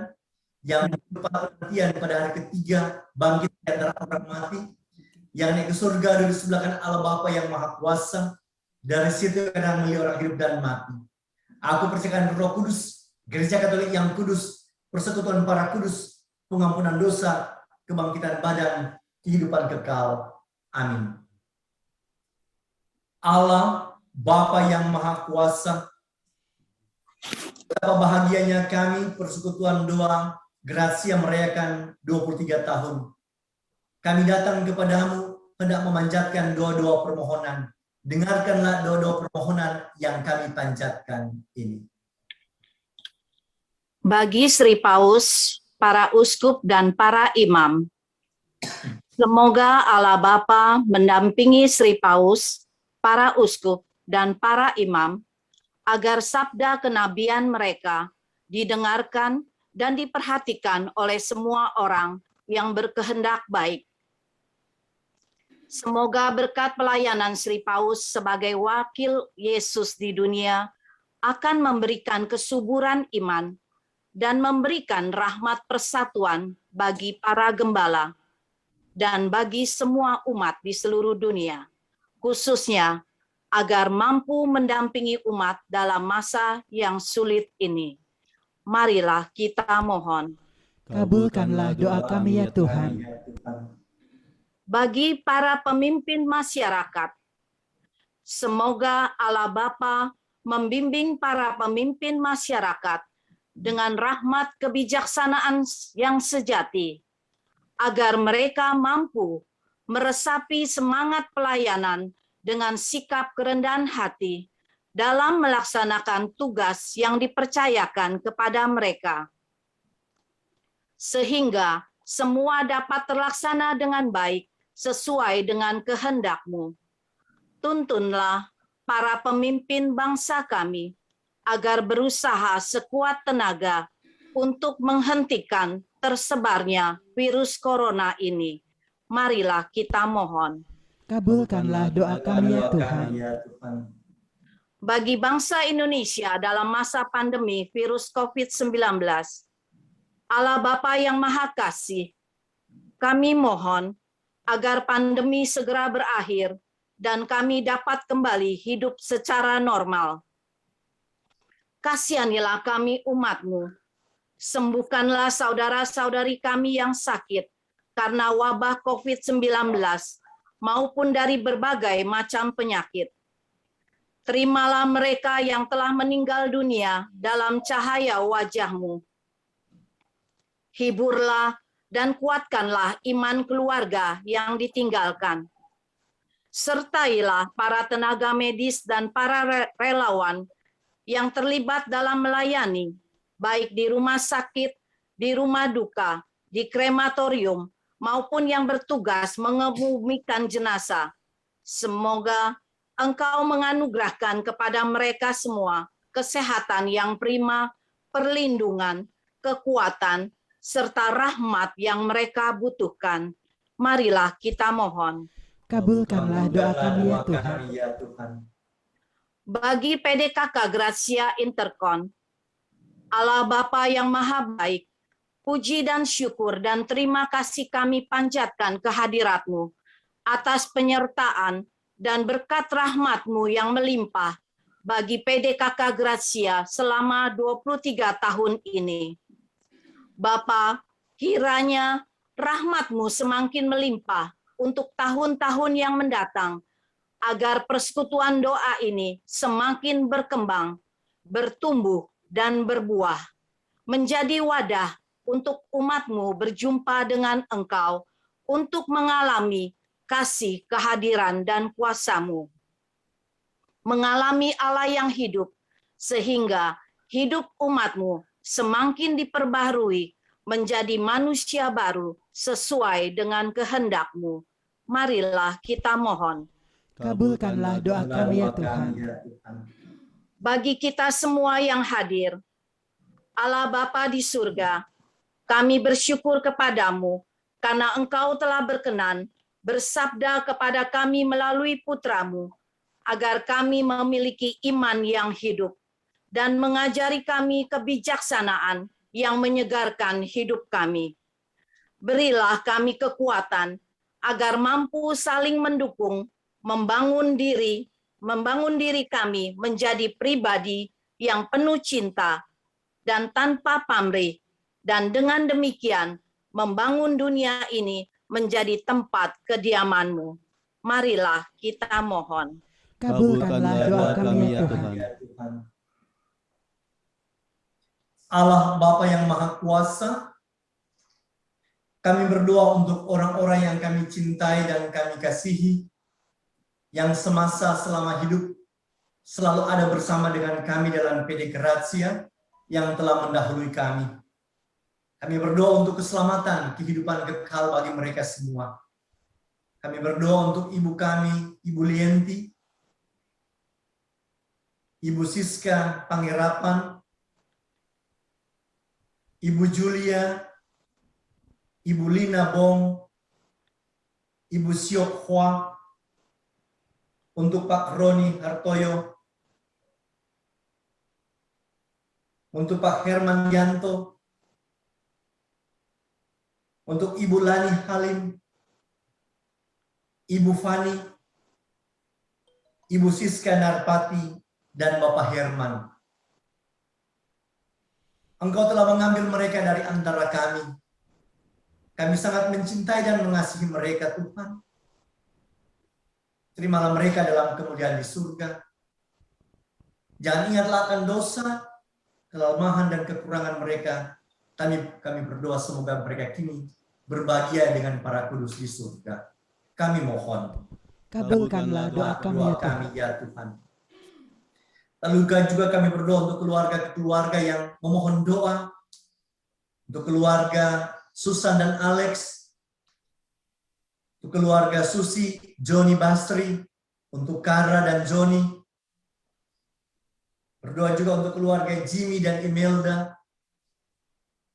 yang mendapat kematian pada hari ketiga, bangkit dari antara orang mati, yang naik ke surga duduk sebelah kanan Allah Bapa yang Maha Kuasa, dari situ akan melihat orang hidup dan mati. Aku percayakan Roh Kudus, Gereja Katolik yang kudus, persekutuan para kudus, pengampunan dosa, kebangkitan badan, kehidupan kekal. Amin. Allah, Bapa yang Maha Kuasa, betapa bahagianya kami persekutuan doa Gracia merayakan 23 tahun. Kami datang kepadamu hendak memanjatkan doa-doa permohonan. Dengarkanlah doa-doa permohonan yang kami panjatkan ini. Bagi Sri Paus, para uskup dan para imam, semoga Allah Bapa mendampingi Sri Paus, para uskup dan para imam, agar sabda kenabian mereka didengarkan dan diperhatikan oleh semua orang yang berkehendak baik. Semoga berkat pelayanan Sri Paus sebagai wakil Yesus di dunia akan memberikan kesuburan iman dan memberikan rahmat persatuan bagi para gembala dan bagi semua umat di seluruh dunia, khususnya agar mampu mendampingi umat dalam masa yang sulit ini. Marilah kita mohon. Kabulkanlah doa kami ya Tuhan. Bagi para pemimpin masyarakat, semoga Allah Bapa membimbing para pemimpin masyarakat dengan rahmat kebijaksanaan yang sejati, agar mereka mampu meresapi semangat pelayanan dengan sikap kerendahan hati dalam melaksanakan tugas yang dipercayakan kepada mereka, sehingga semua dapat terlaksana dengan baik sesuai dengan kehendak-Mu. Tuntunlah para pemimpin bangsa kami agar berusaha sekuat tenaga untuk menghentikan tersebarnya virus corona ini. Marilah kita mohon. Kabulkanlah doa kami ya Tuhan. Bagi bangsa Indonesia dalam masa pandemi virus COVID-19, Allah Bapa yang Maha Kasih, kami mohon agar pandemi segera berakhir dan kami dapat kembali hidup secara normal. Kasihanilah kami umat-Mu. Sembuhkanlah saudara-saudari kami yang sakit karena wabah COVID-19 maupun dari berbagai macam penyakit. Terimalah mereka yang telah meninggal dunia dalam cahaya wajah-Mu. Hiburlah dan kuatkanlah iman keluarga yang ditinggalkan. Sertailah para tenaga medis dan para relawan yang terlibat dalam melayani, baik di rumah sakit, di rumah duka, di krematorium, maupun yang bertugas mengebumikan jenazah. Semoga Engkau menganugerahkan kepada mereka semua kesehatan yang prima, perlindungan, kekuatan, serta rahmat yang mereka butuhkan. Marilah kita mohon. Kabulkanlah doa kami ya Tuhan. Bagi PDKK Gracia Interkon, Allah Bapa yang Maha Baik, puji dan syukur dan terima kasih kami panjatkan kehadirat-Mu atas penyertaan dan berkat rahmat-Mu yang melimpah bagi PDKK Gracia selama 23 tahun ini. Bapa, kiranya rahmat-Mu semakin melimpah untuk tahun-tahun yang mendatang, agar persekutuan doa ini semakin berkembang, bertumbuh, dan berbuah, menjadi wadah untuk umat-Mu berjumpa dengan Engkau, untuk mengalami kasih, kehadiran, dan kuasa-Mu. Mengalami Allah yang hidup, sehingga hidup umat-Mu semakin diperbaharui menjadi manusia baru sesuai dengan kehendak-Mu. Marilah kita mohon. Kabulkanlah doa kami ya Tuhan. bagi kita semua yang hadir. Allah Bapa di surga, kami bersyukur kepadamu karena Engkau telah berkenan bersabda kepada kami melalui putramu, agar kami memiliki iman yang hidup dan mengajari kami kebijaksanaan yang menyegarkan hidup kami. Berilah kami kekuatan agar mampu saling mendukung, membangun diri kami menjadi pribadi yang penuh cinta dan tanpa pamrih, dan dengan demikian membangun dunia ini menjadi tempat kediaman-Mu. Marilah kita mohon. Kabulkanlah doa kami ya Tuhan. Allah Bapa yang Maha Kuasa, kami berdoa untuk orang-orang yang kami cintai dan kami kasihi, yang semasa selama hidup selalu ada bersama dengan kami dalam PD Gratia yang telah mendahului kami. Kami berdoa untuk keselamatan, kehidupan kekal bagi mereka semua. Kami berdoa untuk ibu kami, Ibu Lienti, Ibu Siska Pangerapan, Ibu Julia, Ibu Lina Bong, Ibu Siok Hwa, untuk Pak Roni Hartoyo, untuk Pak Herman Yanto, untuk Ibu Lani Halim, Ibu Fani, Ibu Siska Narpati, dan Bapak Herman. Engkau telah mengambil mereka dari antara kami. Kami sangat mencintai dan mengasihi mereka, Tuhan. Terimalah mereka dalam kemuliaan di surga. Jangan ingatlah akan dosa, kelemahan dan kekurangan mereka. Kami berdoa semoga mereka kini berbahagia dengan para kudus di surga. Kami mohon. Kabulkanlah doa kami ya Tuhan. Lalu juga kami berdoa untuk keluarga-keluarga yang memohon doa. Untuk keluarga Susan dan Alex. Untuk keluarga Susi, Joni Bastri. Untuk Kara dan Joni. Berdoa juga untuk keluarga Jimmy dan Imelda.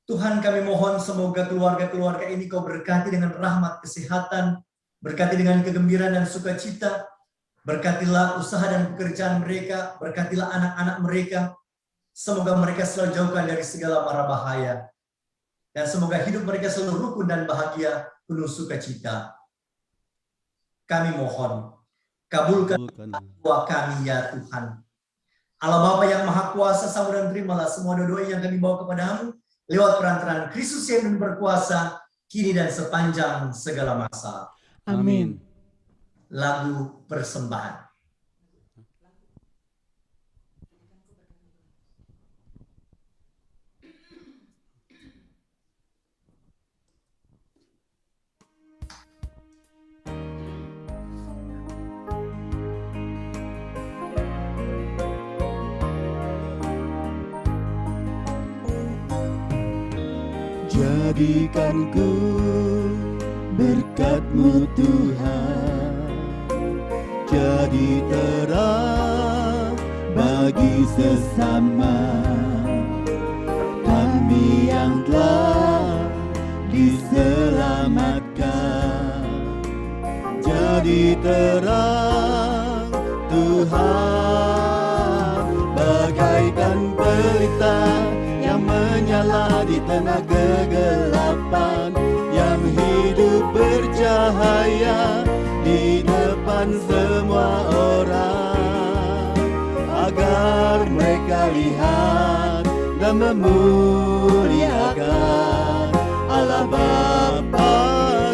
Tuhan, kami mohon semoga keluarga-keluarga ini Kau berkati dengan rahmat kesehatan, berkati dengan kegembiraan dan sukacita, berkatilah usaha dan pekerjaan mereka, berkatilah anak-anak mereka, semoga mereka selalu jauhkan dari segala mara bahaya, dan semoga hidup mereka selalu rukun dan bahagia, penuh sukacita. Kami mohon, kabulkan doa kami ya Tuhan. Allah Bapa yang Maha Kuasa, sambut dan terimalah semua doa yang kami bawa kepadamu, lewat perantaraan Kristus yang berkuasa, kini dan sepanjang segala masa. Amin. Lagu persembahan. Jadikan ku berkat-Mu Tuhan, jadi terang bagi sesama kami yang telah diselamatkan. Jadi terang Tuhan, bagaikan pelita yang menyala di tengah kegelapan, yang hidup bercahaya di depan semua orang, agar mereka lihat dan memuliakan Allah Bapa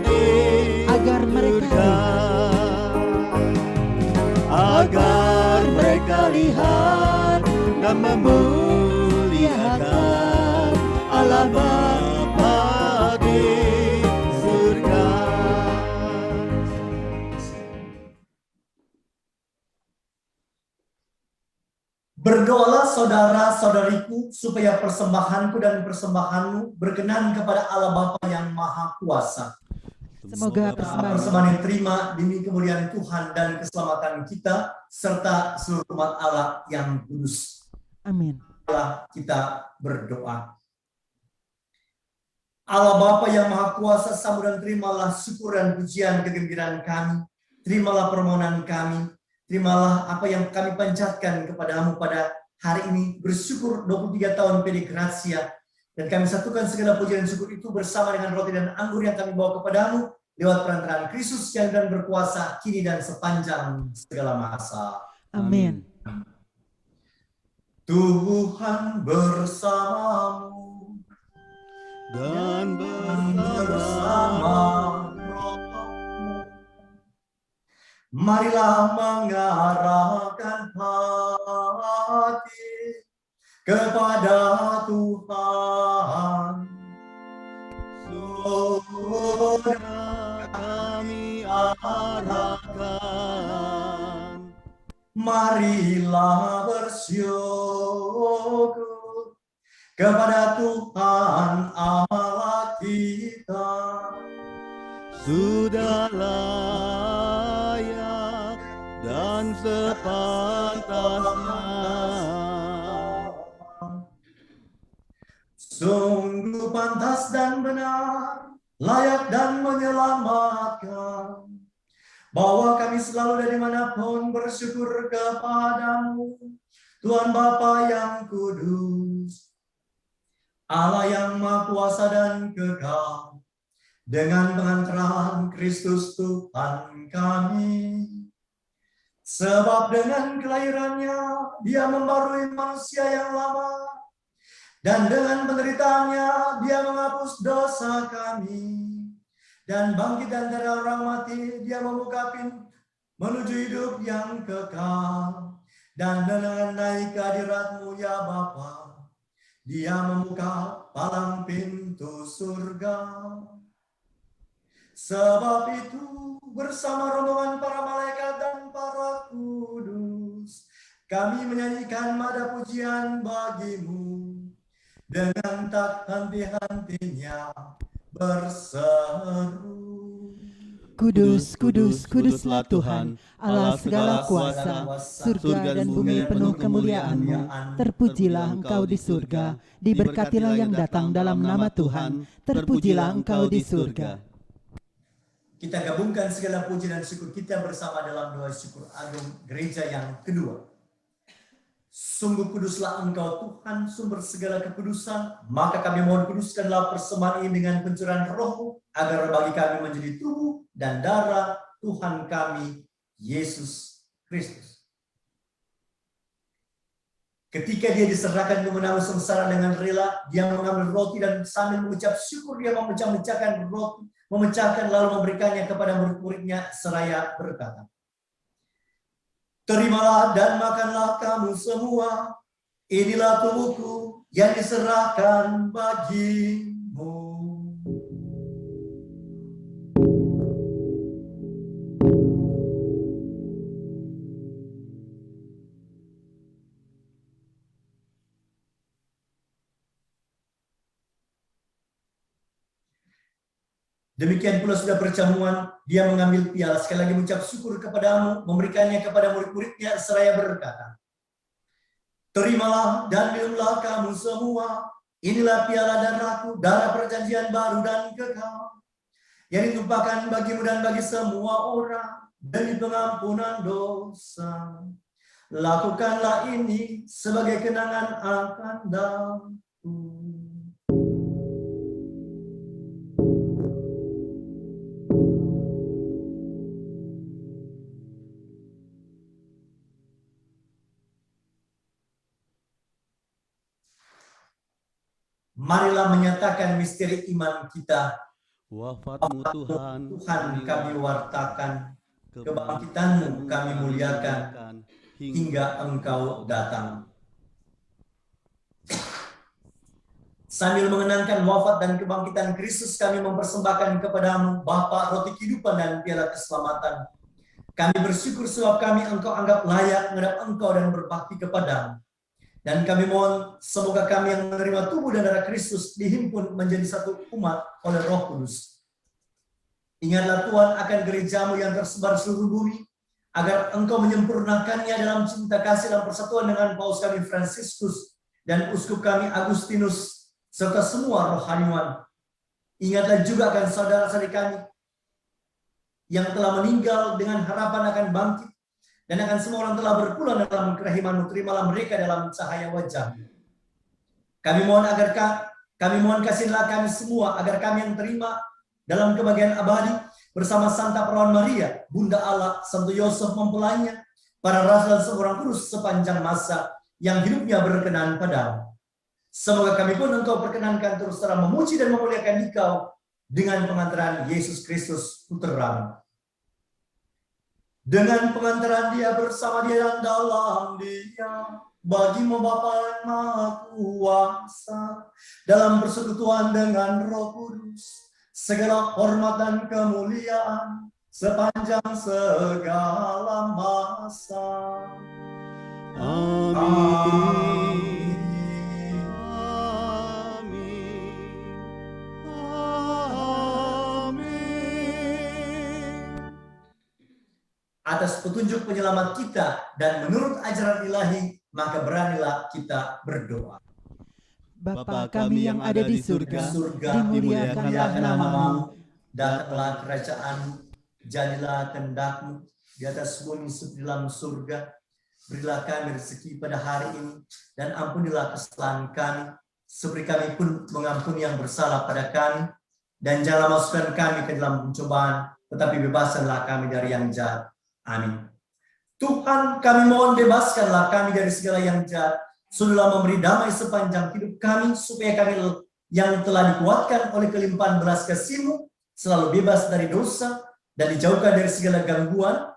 di surga, agar mereka lihat dan memuliakan Allah Bapa di surga. Berdoalah saudara-saudariku supaya persembahanku dan persembahanmu berkenan kepada Allah Bapa yang Maha Kuasa. Semoga persembahan yang terima demi kemuliaan Tuhan dan keselamatan kita serta seluruh umat Allah yang kudus. Amin. Kita berdoa. Allah Bapa yang Maha Kuasa, sambut dan terimalah syukur dan pujian kegembiraan kami. Terimalah permohonan kami. Terimalah apa yang kami panjatkan kepadamu pada hari ini. Bersyukur 23 tahun PD Gracia. Dan kami satukan segala pujian dan syukur itu bersama dengan roti dan anggur yang kami bawa kepadamu lewat perantaraan Kristus yang dan berkuasa kini dan sepanjang segala masa. Amin. Tuhan bersamamu dan bersama rohmu. Marilah mengarahkan hati kepada Tuhan. Saudara kami arahkan. Marilah bersyukur kepada Tuhan Allah kita. Sudah layak dan sepantasnya. Sungguh pantas dan benar, layak dan menyelamatkan, bahwa kami selalu dari manapun bersyukur kepadamu, Tuhan Bapa yang kudus, Allah yang Maha Kuasa dan kekal, dengan pengantaran Kristus Tuhan kami. Sebab dengan kelahirannya, Dia membarui manusia yang lama, dan dengan penderitaannya Dia menghapus dosa kami. Dan bangkit dari orang mati, Dia membuka pintu menuju hidup yang kekal. Dan dengan naik ke hadirat-Mu ya Bapa, Dia membuka palang pintu surga. Sebab itu bersama rombongan para malaikat dan para kudus, kami menyanyikan nada pujian bagi-Mu. Dengan tak henti-hentinya berseru. Kudus, kudus, kuduslah Tuhan, Allah segala kuasa, surga dan bumi penuh kemuliaan-Mu. Terpujilah Engkau di surga, diberkatilah yang datang dalam nama Tuhan, terpujilah Engkau di surga. Kita gabungkan segala puji dan syukur kita bersama dalam doa syukur agung gereja yang kedua. Sungguh kuduslah Engkau Tuhan, sumber segala kekudusan, maka kami mohon kuduskanlah persembahan ini dengan pencurahan Roh-Mu, agar bagi kami menjadi tubuh dan darah Tuhan kami, Yesus Kristus. Ketika Dia diserahkan untuk menanggung sengsara dengan rela, Dia mengambil roti dan sambil mengucap syukur, Dia memecah-mecahkan roti, memecahkan lalu memberikannya kepada murid-muridnya seraya berkata, "Terimalah dan makanlah kamu semua, inilah tubuhku yang diserahkan bagimu." Demikian pula sudah perjamuan, Dia mengambil piala, sekali lagi mengucap syukur kepadamu, memberikannya kepada murid-muridnya seraya berkata, "Terimalah dan minumlah kamu semua, inilah piala darahku, darah perjanjian baru dan kekal, yang ditumpahkan bagimu dan bagi semua orang demi pengampunan dosa. Lakukanlah ini sebagai kenangan akan aku." Marilah menyatakan misteri iman kita. Wafat-Mu Tuhan, Tuhan kami wartakan, kebangkitan-Mu kami muliakan, hingga Engkau datang. Sambil mengenangkan wafat dan kebangkitan Kristus, kami mempersembahkan kepadamu Bapa roti kehidupan dan piala keselamatan. Kami bersyukur sebab kami Engkau anggap layak menghadap Engkau dan berbakti kepadamu. Dan kami mohon semoga kami yang menerima tubuh dan darah Kristus dihimpun menjadi satu umat oleh Roh Kudus. Ingatlah Tuhan akan gerejamu yang tersebar seluruh bumi, agar Engkau menyempurnakannya dalam cinta kasih dan persatuan dengan Paus kami Fransiskus dan Uskup kami Agustinus, serta semua rohaniwan. Ingatlah juga akan saudara-saudari kami yang telah meninggal dengan harapan akan bangkit, dan akan semua orang telah berpulang dalam kerahiman-Mu. Terimalah mereka dalam cahaya wajah-Mu. Kami mohon kasihilah kami semua, agar kami yang terima dalam kebahagiaan abadi bersama Santa Perawan Maria, Bunda Allah, Santo Yosef mempelainya, para rasul dan seorang kudus sepanjang masa yang hidupnya berkenan padamu. Semoga kami pun Engkau perkenankan terus terang memuji dan memuliakan Engkau dengan pengantaran Yesus Kristus Putra-Mu. Dengan pengantaran Dia, bersama Dia dan dalam Dia, bagi-Mu Bapa yang Maha Kuasa, dalam persekutuan dengan Roh Kudus, segala hormat dan kemuliaan sepanjang segala masa. Amin. Amin. Atas petunjuk penyelamat kita dan menurut ajaran ilahi, maka beranilah kita berdoa. Bapa kami yang ada di surga, dimuliakanlah nama-Mu, datanglah kerajaan-Mu, jadilah kehendak-Mu di atas bumi seperti dalam surga. Berilah kami rezeki pada hari ini, dan ampunilah kesalahan kami, seperti kami pun mengampuni yang bersalah pada kami. Dan janganlah masukkan kami ke dalam pencobaan, tetapi bebaskanlah kami dari yang jahat. Amin. Tuhan, kami mohon bebaskanlah kami dari segala yang jahat. Sudahlah memberi damai sepanjang hidup kami, supaya kami yang telah dikuatkan oleh kelimpahan belas kasih-Mu selalu bebas dari dosa dan dijauhkan dari segala gangguan,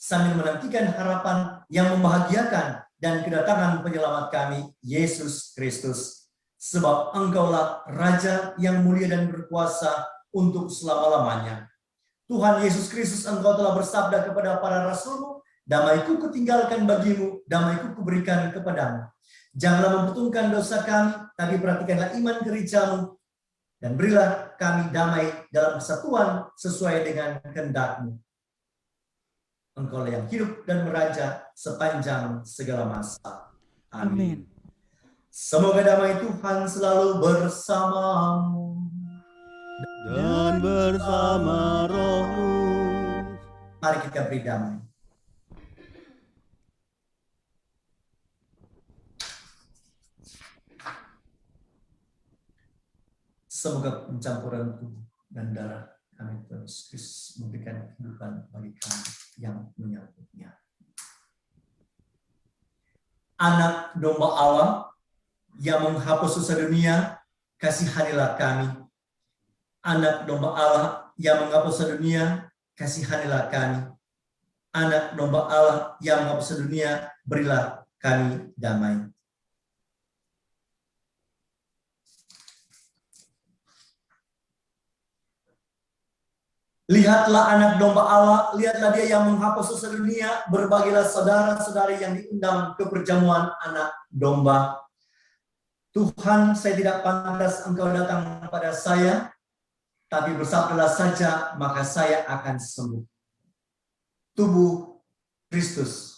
sambil menantikan harapan yang membahagiakan dan kedatangan penyelamat kami, Yesus Kristus. Sebab Engkaulah Raja yang mulia dan berkuasa untuk selama-lamanya. Tuhan Yesus Kristus, Engkau telah bersabda kepada para rasul-Mu, damai-Ku kutinggalkan bagimu, damai-Ku kuberikan kepadamu. Janganlah memperhitungkan dosa kami, tapi perhatikanlah iman gereja-Mu, dan berilah kami damai dalam kesatuan sesuai dengan kehendak-Mu. Engkau yang hidup dan meraja sepanjang segala masa. Amin. Semoga damai Tuhan selalu bersamamu Dan bersama rohmu. Mari kita beri damai. Semoga pencampuran tubuh dan darah kami terus Kristus memberikan kehidupan bagi kami yang menyambutnya. Anak domba Allah yang menghapus dosa dunia, kasihanilah kami. Anak domba Allah yang menghapus dosa dunia, kasihanilah kami. Anak domba Allah yang menghapus dosa dunia, berilah kami damai. Lihatlah anak domba Allah, lihatlah Dia yang menghapus dosa dunia, berbagilah saudara-saudari yang diundang ke perjamuan anak domba. Tuhan, saya tidak pantas Engkau datang kepada saya, tapi bersabdalah saja, maka saya akan sembuh. Tubuh Kristus.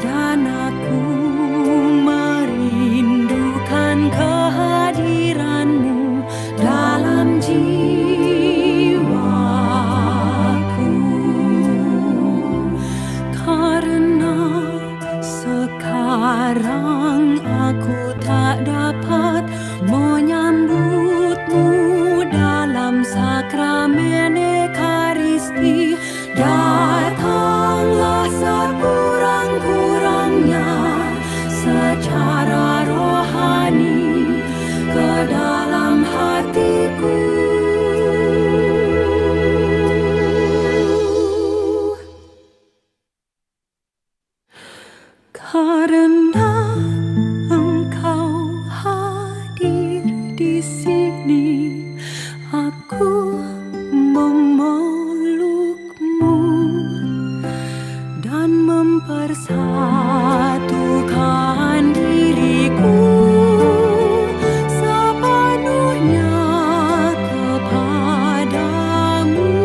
Dan aku merindu Sekarang aku tak dapat menyambutmu dalam sakramen Ekaristi. Datanglah sekurang-kurangnya secara rohani ke dalam hatiku. Karena Engkau hadir di sini, aku memelukmu dan mempersatukan diriku sepenuhnya kepadamu.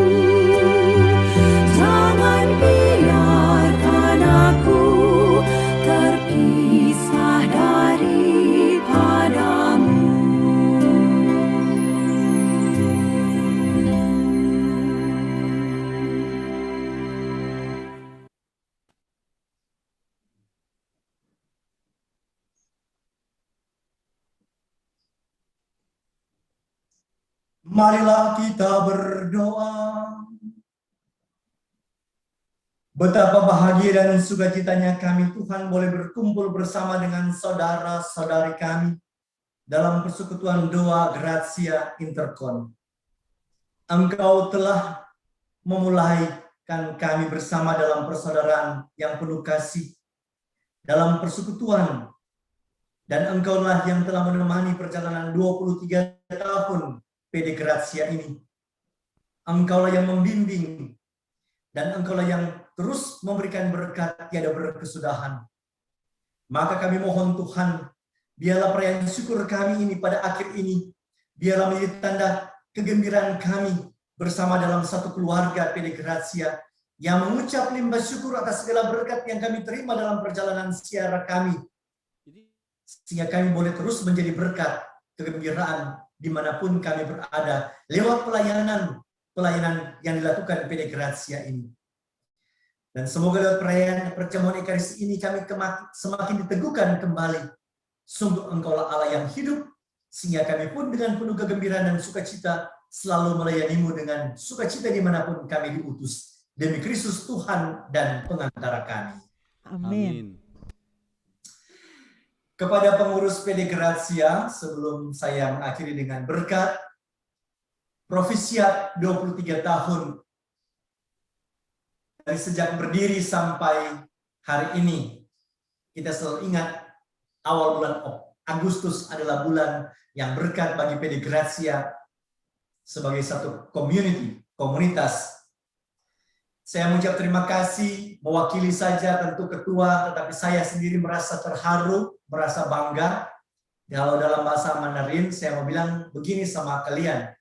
Jangan biarkan aku terpisah daripadamu. Marilah kita berdoa. Betapa bahagia dan sukacitanya kami Tuhan boleh berkumpul bersama dengan saudara-saudari kami dalam persekutuan doa Gratia Intercon. Engkau telah memulaikan kami bersama dalam persaudaraan yang penuh kasih, dalam persekutuan, dan Engkaulah yang telah menemani perjalanan 23 tahun PD Gratia ini. Engkaulah yang membimbing, dan Engkaulah yang terus memberikan berkat tiada berkesudahan. Maka kami mohon Tuhan, biarlah perayaan syukur kami ini pada akhir ini, biarlah menjadi tanda kegembiraan kami bersama dalam satu keluarga PD Gratia yang mengucap limbah syukur atas segala berkat yang kami terima dalam perjalanan siara kami, sehingga kami boleh terus menjadi berkat kegembiraan dimanapun kami berada lewat pelayanan yang dilakukan PD Gratia ini. Dan semoga lewat perayaan perjamuan Ekaristi ini kami semakin diteguhkan kembali. Sungguh Engkaulah Allah yang hidup, sehingga kami pun dengan penuh kegembiraan dan sukacita selalu melayanimu dengan sukacita dimanapun kami diutus. Demi Kristus Tuhan dan pengantara kami. Amin. Kepada pengurus PD Gratia, sebelum saya mengakhiri dengan berkat, Profisiat 23 tahun dari sejak berdiri sampai hari ini, kita selalu ingat awal bulan Agustus adalah bulan yang berkat bagi PD Gratia sebagai satu komunitas. Saya mengucap terima kasih, mewakili saja tentu ketua, tetapi saya sendiri merasa terharu, merasa bangga. Kalau dalam bahasa Mandarin, saya mau bilang begini sama kalian.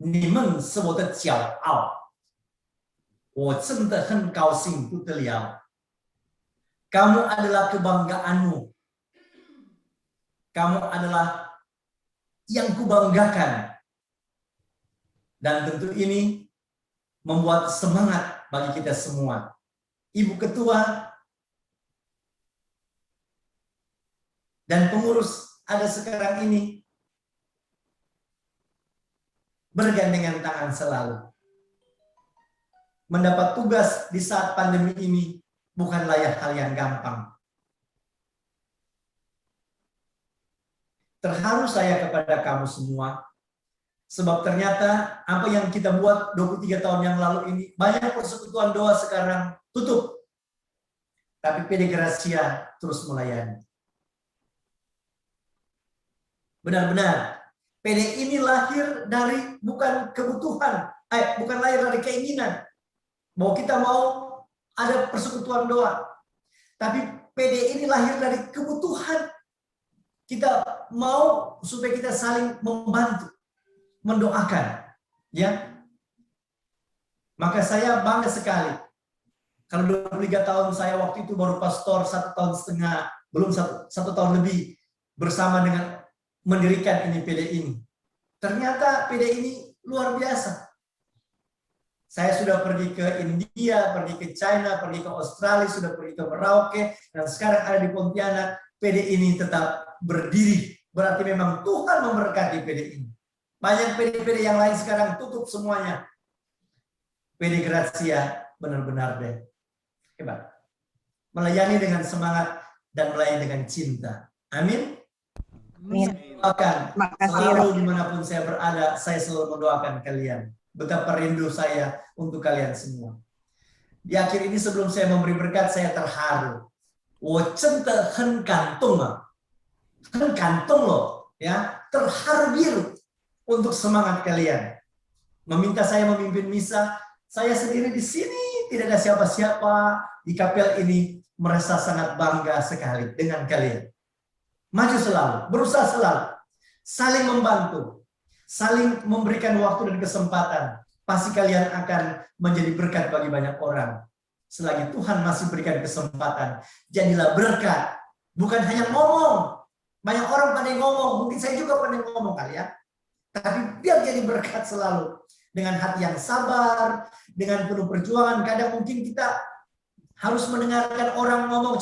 你们是我的骄傲，我真的很高兴不得了。Kamu adalah kebanggaanmu. Kamu adalah yang kubanggakan. Dan tentu ini membuat semangat bagi kita semua. Ibu Ketua dan pengurus ada sekarang ini bergandengan tangan selalu. Mendapat tugas di saat pandemi ini bukanlah hal yang gampang. Terharu saya kepada kamu semua, sebab ternyata apa yang kita buat 23 tahun yang lalu ini, banyak persekutuan doa sekarang tutup. Tapi PD Gratia terus melayani. Benar-benar PD ini lahir dari bukan kebutuhan, bukan lahir dari keinginan bahwa kita mau ada persekutuan doa. Tapi PD ini lahir dari kebutuhan. Kita mau supaya kita saling membantu, mendoakan, ya. Maka saya bangga sekali. Kalau 23 tahun saya waktu itu baru pastor 1,5 tahun, belum satu tahun lebih bersama dengan mendirikan ini PD ini. Ternyata PD ini luar biasa. Saya sudah pergi ke India, pergi ke China, pergi ke Australia, sudah pergi ke Merauke, dan sekarang ada di Pontianak. PD ini tetap berdiri. Berarti memang Tuhan memberkati PD ini. Banyak PD-PD yang lain sekarang tutup semuanya. PD Gracia benar-benar deh hebat. Melayani dengan semangat dan melayani dengan cinta. Amin. Amin. Doakan Makasih. selalu dimanapun saya berada, saya selalu mendoakan kalian. Betapa rindu saya untuk kalian semua. Di akhir ini sebelum saya memberi berkat, saya terharu. 我真的很感动啊，很感动loh, ya, terharu biru untuk semangat kalian. Meminta saya memimpin misa, saya sendiri di sini tidak ada siapa-siapa di kapel ini, merasa sangat bangga sekali dengan kalian. Maju selalu, berusaha selalu, saling membantu, saling memberikan waktu dan kesempatan. Pasti kalian akan menjadi berkat bagi banyak orang. Selagi Tuhan masih berikan kesempatan, jadilah berkat. Bukan hanya ngomong. Banyak orang pandai ngomong, mungkin saya juga pandai ngomong kali ya. Tapi biar jadi berkat selalu. Dengan hati yang sabar, dengan penuh perjuangan. Kadang mungkin kita harus mendengarkan orang ngomong,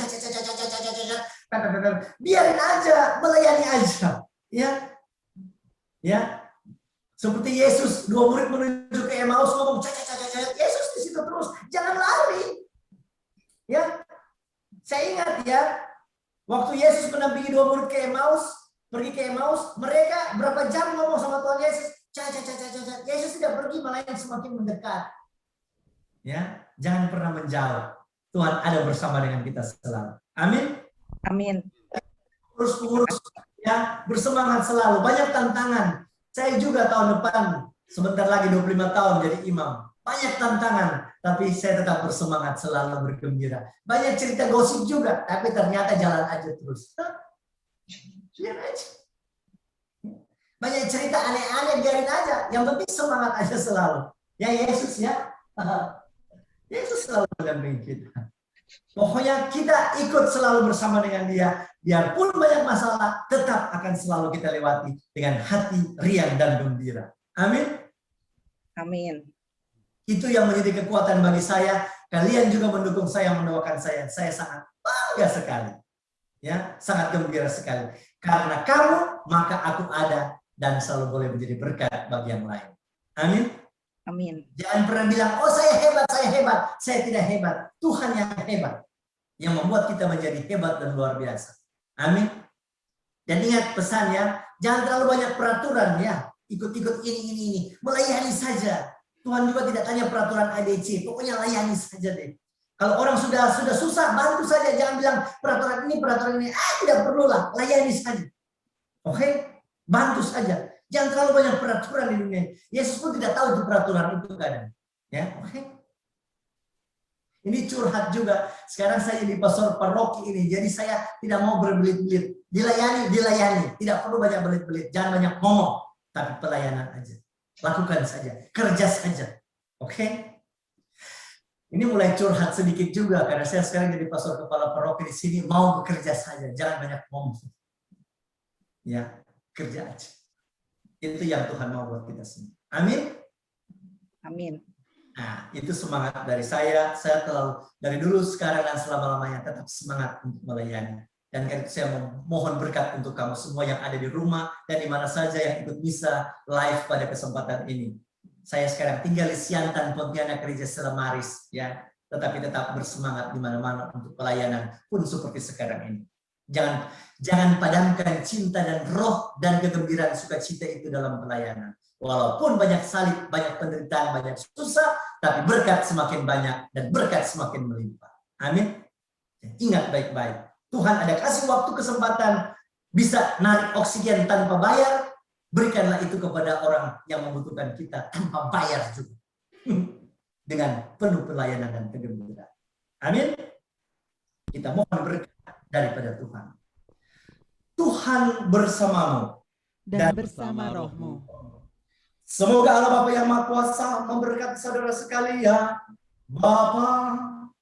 biarin aja, melayani aja. Ya, ya. Seperti Yesus, 2 murid menuju ke Emmaus ngomong, Yesus di situ terus, jangan lari. Ya, saya ingat ya, waktu Yesus mendampingi 2 murid ke Emmaus, pergi ke Emmaus, mereka berapa jam ngomong sama Tuhan Yesus, Yesus tidak pergi, malah yang semakin mendekat. Ya, jangan pernah menjauh. Tuhan ada bersama dengan kita selalu. Amin. Amin. Pengurus ya, bersemangat selalu. Banyak tantangan. Saya juga tahun depan, sebentar lagi 25 tahun jadi imam. Banyak tantangan, tapi saya tetap bersemangat selalu bergembira. Banyak cerita gosip juga, tapi ternyata jalan aja terus. Biar aja. Banyak cerita aneh-aneh, biarin aja. Yang penting semangat aja selalu. Ya Yesus ya. Yesus selalu mendampingi kita. Pokoknya kita ikut selalu bersama dengan dia. Biarpun banyak masalah, tetap akan selalu kita lewati dengan hati riang dan gembira. Amin. Amin. Itu yang menjadi kekuatan bagi saya. Kalian juga mendukung saya, mendoakan saya. Saya sangat bangga sekali. Ya, sangat gembira sekali. Karena kamu, maka aku ada dan selalu boleh menjadi berkat bagi yang lain. Amin. Amin. Jangan pernah bilang, oh saya hebat, saya hebat. Saya tidak hebat. Tuhan yang hebat. Yang membuat kita menjadi hebat dan luar biasa. Amin. Dan ingat pesannya, jangan terlalu banyak peraturan ya. Ikut-ikut ini. Melayani saja. Tuhan juga tidak tanya peraturan ADC. Pokoknya layani saja deh. Kalau orang sudah susah, bantu saja. Jangan bilang peraturan ini. Tidak perlulah. Layani saja. Oke? Bantu saja. Jangan terlalu banyak peraturan di dunia. Yesus pun tidak tahu itu peraturan itu kadang. Ya, oke? Ini curhat juga. Sekarang saya di pastor paroki ini. Jadi saya tidak mau berbelit-belit. Dilayani. Tidak perlu banyak belit-belit. Jangan banyak ngomong. Tapi pelayanan aja. Lakukan saja. Kerja saja. Oke? Ini mulai curhat sedikit juga. Karena saya sekarang jadi pastor kepala paroki di sini. Mau bekerja saja. Jangan banyak ngomong. Ya, kerja aja. Itu yang Tuhan mau buat kita semua. Amin? Amin. Nah, itu semangat dari saya. Saya dari dulu, sekarang, dan selama-lamanya tetap semangat untuk melayani. Dan karena itu saya mohon berkat untuk kamu semua yang ada di rumah dan di mana saja yang ikut misa live pada kesempatan ini. Saya sekarang tinggal di Siantan, Pontianak, Gereja Selamaris, ya. Tetapi tetap bersemangat di mana-mana untuk pelayanan pun seperti sekarang ini. Jangan padamkan cinta dan roh dan kegembiraan sukacita itu dalam pelayanan. Walaupun banyak salib, banyak penderitaan, banyak susah, tapi berkat semakin banyak dan berkat semakin melimpah. Amin. Ingat baik-baik. Tuhan ada kasih waktu kesempatan bisa narik oksigen tanpa bayar. Berikanlah itu kepada orang yang membutuhkan kita tanpa bayar juga. Dengan penuh pelayanan dan kegembiraan. Amin. Kita mohon berkat daripada Tuhan. Tuhan bersamamu dan bersama rohmu. Semoga Allah Bapa yang Maha Kuasa memberkati saudara sekalian, Bapa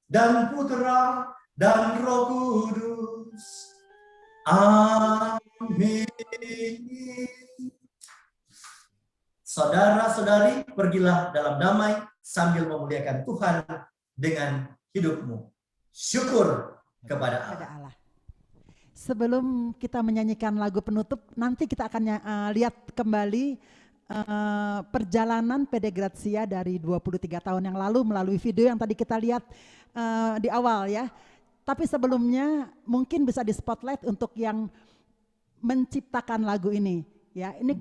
dan Putra dan Roh Kudus. Amin. Saudara-saudari, pergilah dalam damai sambil memuliakan Tuhan dengan hidupmu. Syukur kepada Allah. Sebelum kita menyanyikan lagu penutup, nanti kita akan lihat kembali perjalanan PD Grazia dari 23 tahun yang lalu melalui video yang tadi kita lihat di awal ya. Tapi sebelumnya mungkin bisa di spotlight untuk yang menciptakan lagu ini ya. Ini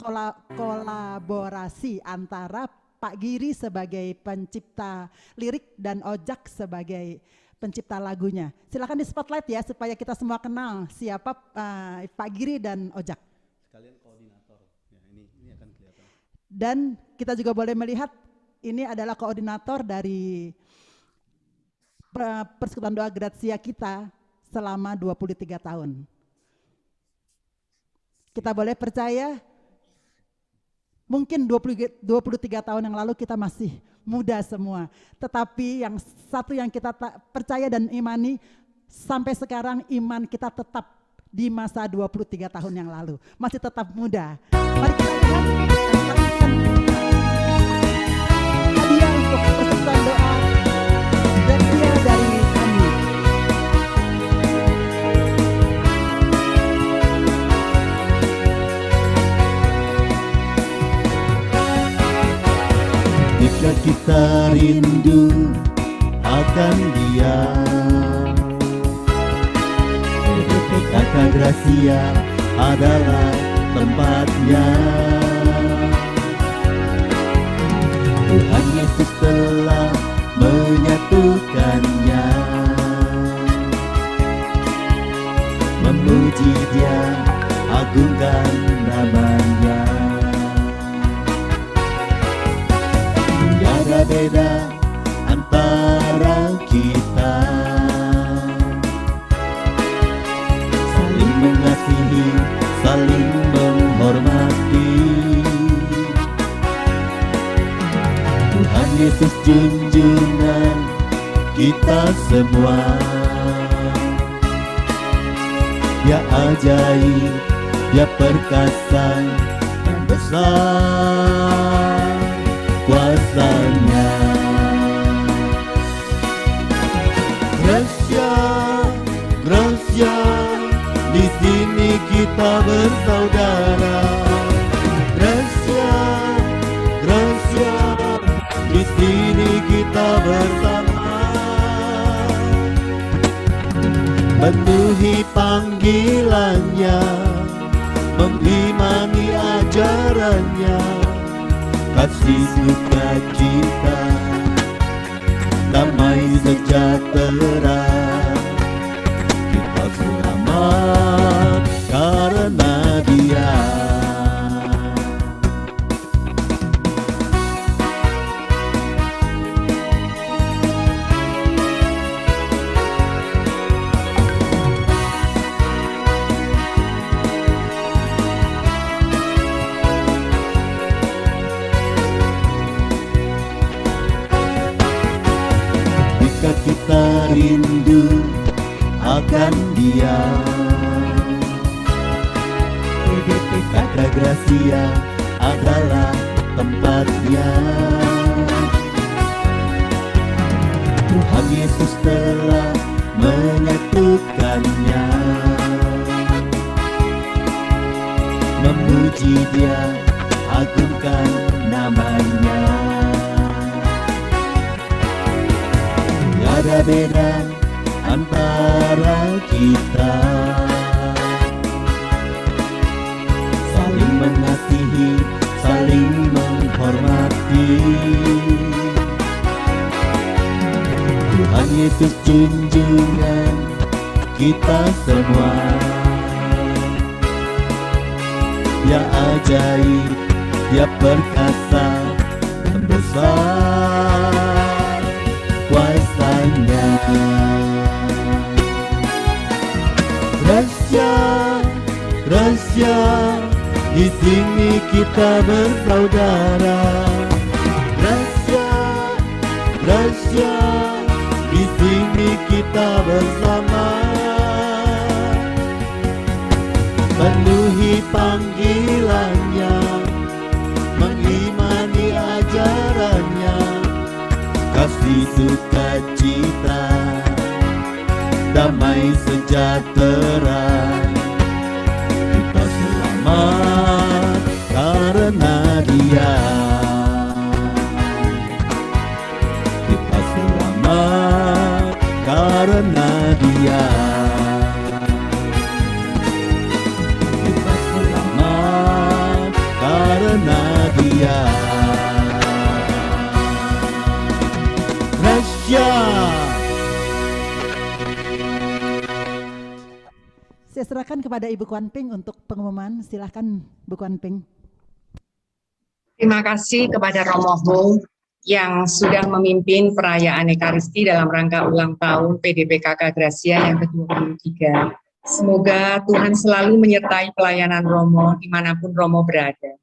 kolaborasi antara Pak Giri sebagai pencipta lirik dan Ojak sebagai pencipta lagunya. Silakan di spotlight ya supaya kita semua kenal siapa Pak Giri dan Ojak. Sekalian koordinator. Ya, ini akan kelihatan. Dan kita juga boleh melihat ini adalah koordinator dari Persekutuan Doa Grazia kita selama 23 tahun. Kita boleh percaya mungkin 23 tahun yang lalu kita masih muda semua. Tetapi yang satu yang kita percaya dan imani, sampai sekarang iman kita tetap di masa 23 tahun yang lalu. Masih tetap muda. Mari kita lihat hadiah untuk Persekutuan Doa Grazia dari kami. Jika kita rindu akan Dia, PDPKK Grazia adalah tempatnya. Tuhan Yesus telah menyatukannya. Memuji Dia, agungkan namanya. Tiada beda antara kita, saling mengasihi, saling menghormati. Tuhan Yesus junjungan kita semua. Dia ajaib, Dia perkasa dan besar kuasanya. Grazia, Grazia, di sini kita bersaudara. Grazia, Grazia, di sini kita bersama. Penuhi panggilannya, mengimani ajarannya, kasih sukacita, damai sejahtera. Kita selamat karena Dia. Kita rindu akan Dia, PDPKK Grazia adalah tempatnya. Tuhan Yesus telah menyatukannya. Memuji Dia, agungkan namanya. Tiada beda antara kita, saling mengasihi, saling menghormati. Tuhan Yesus junjungan kita semua. Dia ajaib, Dia perkasa dan besar kuasanya. Grazia, Grazia, di sini kita bersaudara. Grazia, Grazia, di sini kita bersama. Penuhi panggilannya, mengimani ajarannya, kasih sukacita, damai sejahtera. selamat karena Dia. Kita selamat karena Dia. Kita selamat karena Dia. Gracia. Saya serahkan kepada Ibu Kuan Ping untuk pengumuman. Silahkan Bu Kuan Ping. Terima kasih kepada Romo Ho yang sudah memimpin perayaan Ekaristi dalam rangka ulang tahun PDPKK Gracia yang ke-23. Semoga Tuhan selalu menyertai pelayanan Romo dimanapun Romo berada.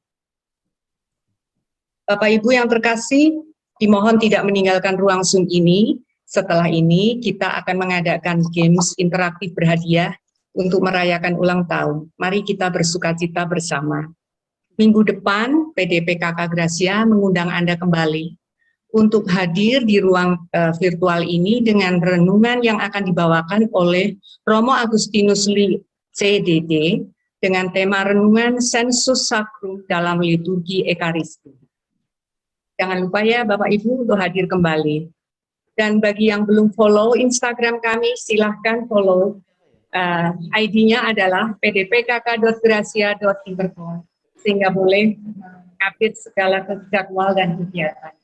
Bapak Ibu yang terkasih, dimohon tidak meninggalkan ruang Zoom ini. Setelah ini kita akan mengadakan games interaktif berhadiah untuk merayakan ulang tahun. Mari kita bersukacita bersama. Minggu depan, PDPKK Gracia mengundang Anda kembali untuk hadir di ruang virtual ini dengan renungan yang akan dibawakan oleh Romo Agustinus Lee, CDD, dengan tema renungan Sensus Sacrum dalam liturgi Ekaristi. Jangan lupa ya Bapak Ibu untuk hadir kembali. Dan bagi yang belum follow Instagram kami, silahkan follow. ID-nya adalah pdpkk.gracia.intercom sehingga boleh update segala jadwal dan kegiatan.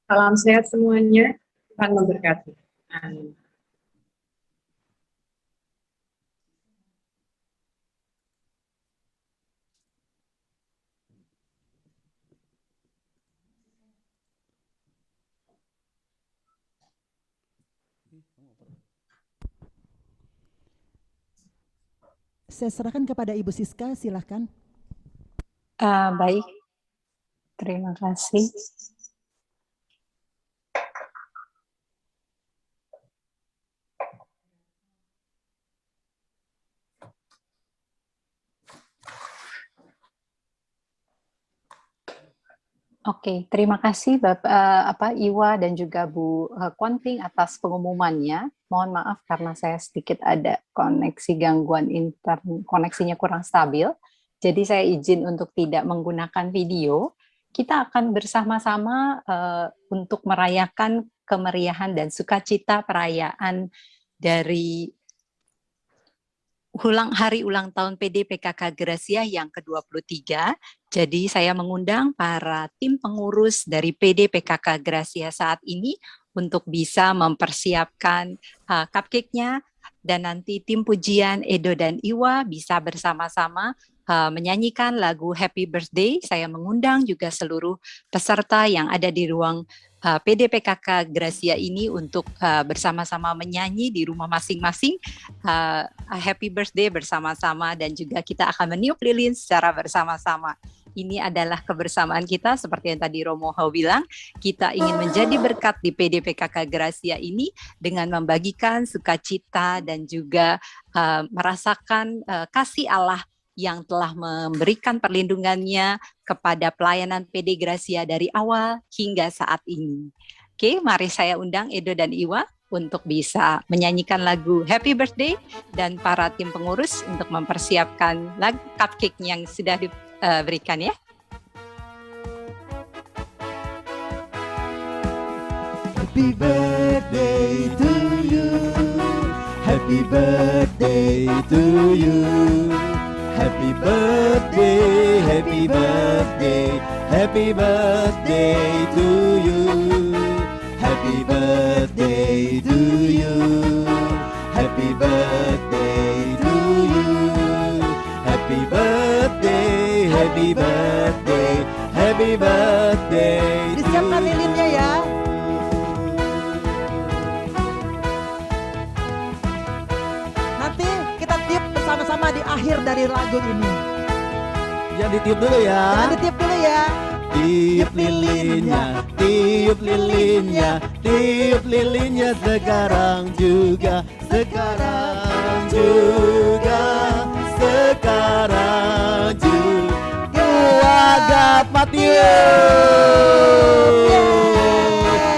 Salam sehat semuanya, Tuhan memberkati. Amin. Saya serahkan kepada Ibu Siska, silahkan. Baik, terima kasih. Oke, terima kasih Bapak Iwa dan juga Bu Kuan Ping atas pengumumannya. Mohon maaf karena saya sedikit ada koneksi gangguan koneksinya kurang stabil. Jadi saya izin untuk tidak menggunakan video. Kita akan bersama-sama untuk merayakan kemeriahan dan sukacita perayaan dari hari ulang tahun PDPKK Gracia yang ke-23. Jadi saya mengundang para tim pengurus dari PDPKK Gracia saat ini untuk bisa mempersiapkan cupcake-nya, dan nanti tim pujian Edo dan Iwa bisa bersama-sama menyanyikan lagu Happy Birthday. Saya mengundang juga seluruh peserta yang ada di ruang PDPKK Gracia ini untuk bersama-sama menyanyi di rumah masing-masing Happy Birthday bersama-sama, dan juga kita akan meniup lilin secara bersama-sama. Ini adalah kebersamaan kita seperti yang tadi Romo Ho bilang, kita ingin menjadi berkat di PDPKK Gracia ini dengan membagikan sukacita dan juga merasakan kasih Allah yang telah memberikan perlindungannya kepada pelayanan PD Gracia dari awal hingga saat ini. Oke, mari saya undang Edo dan Iwa untuk bisa menyanyikan lagu Happy Birthday, dan para tim pengurus untuk mempersiapkan lagu cupcake yang sudah diberikan ya. Happy birthday to you. Happy birthday to you. Happy birthday, happy birthday, happy birthday to you. Happy birthday to you. Happy birthday to you. Happy birthday, happy birthday, happy birthday. Disiapkan lilinnya ya. Nanti kita tiup bersama-sama di akhir dari lagu ini. Jangan ditiup dulu ya. Jangan ditiup dulu ya. Tiup lilinnya, tiup lilinnya, tiup lilinnya sekarang juga, sekarang juga, sekarang juga. Agapatio.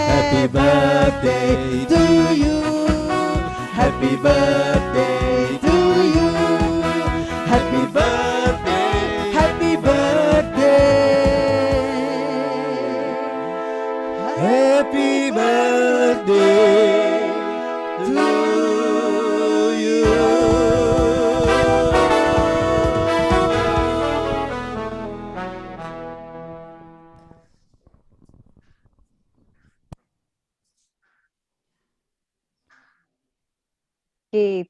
Happy birthday to you. Happy birthday to you. Happy birthday. Oke,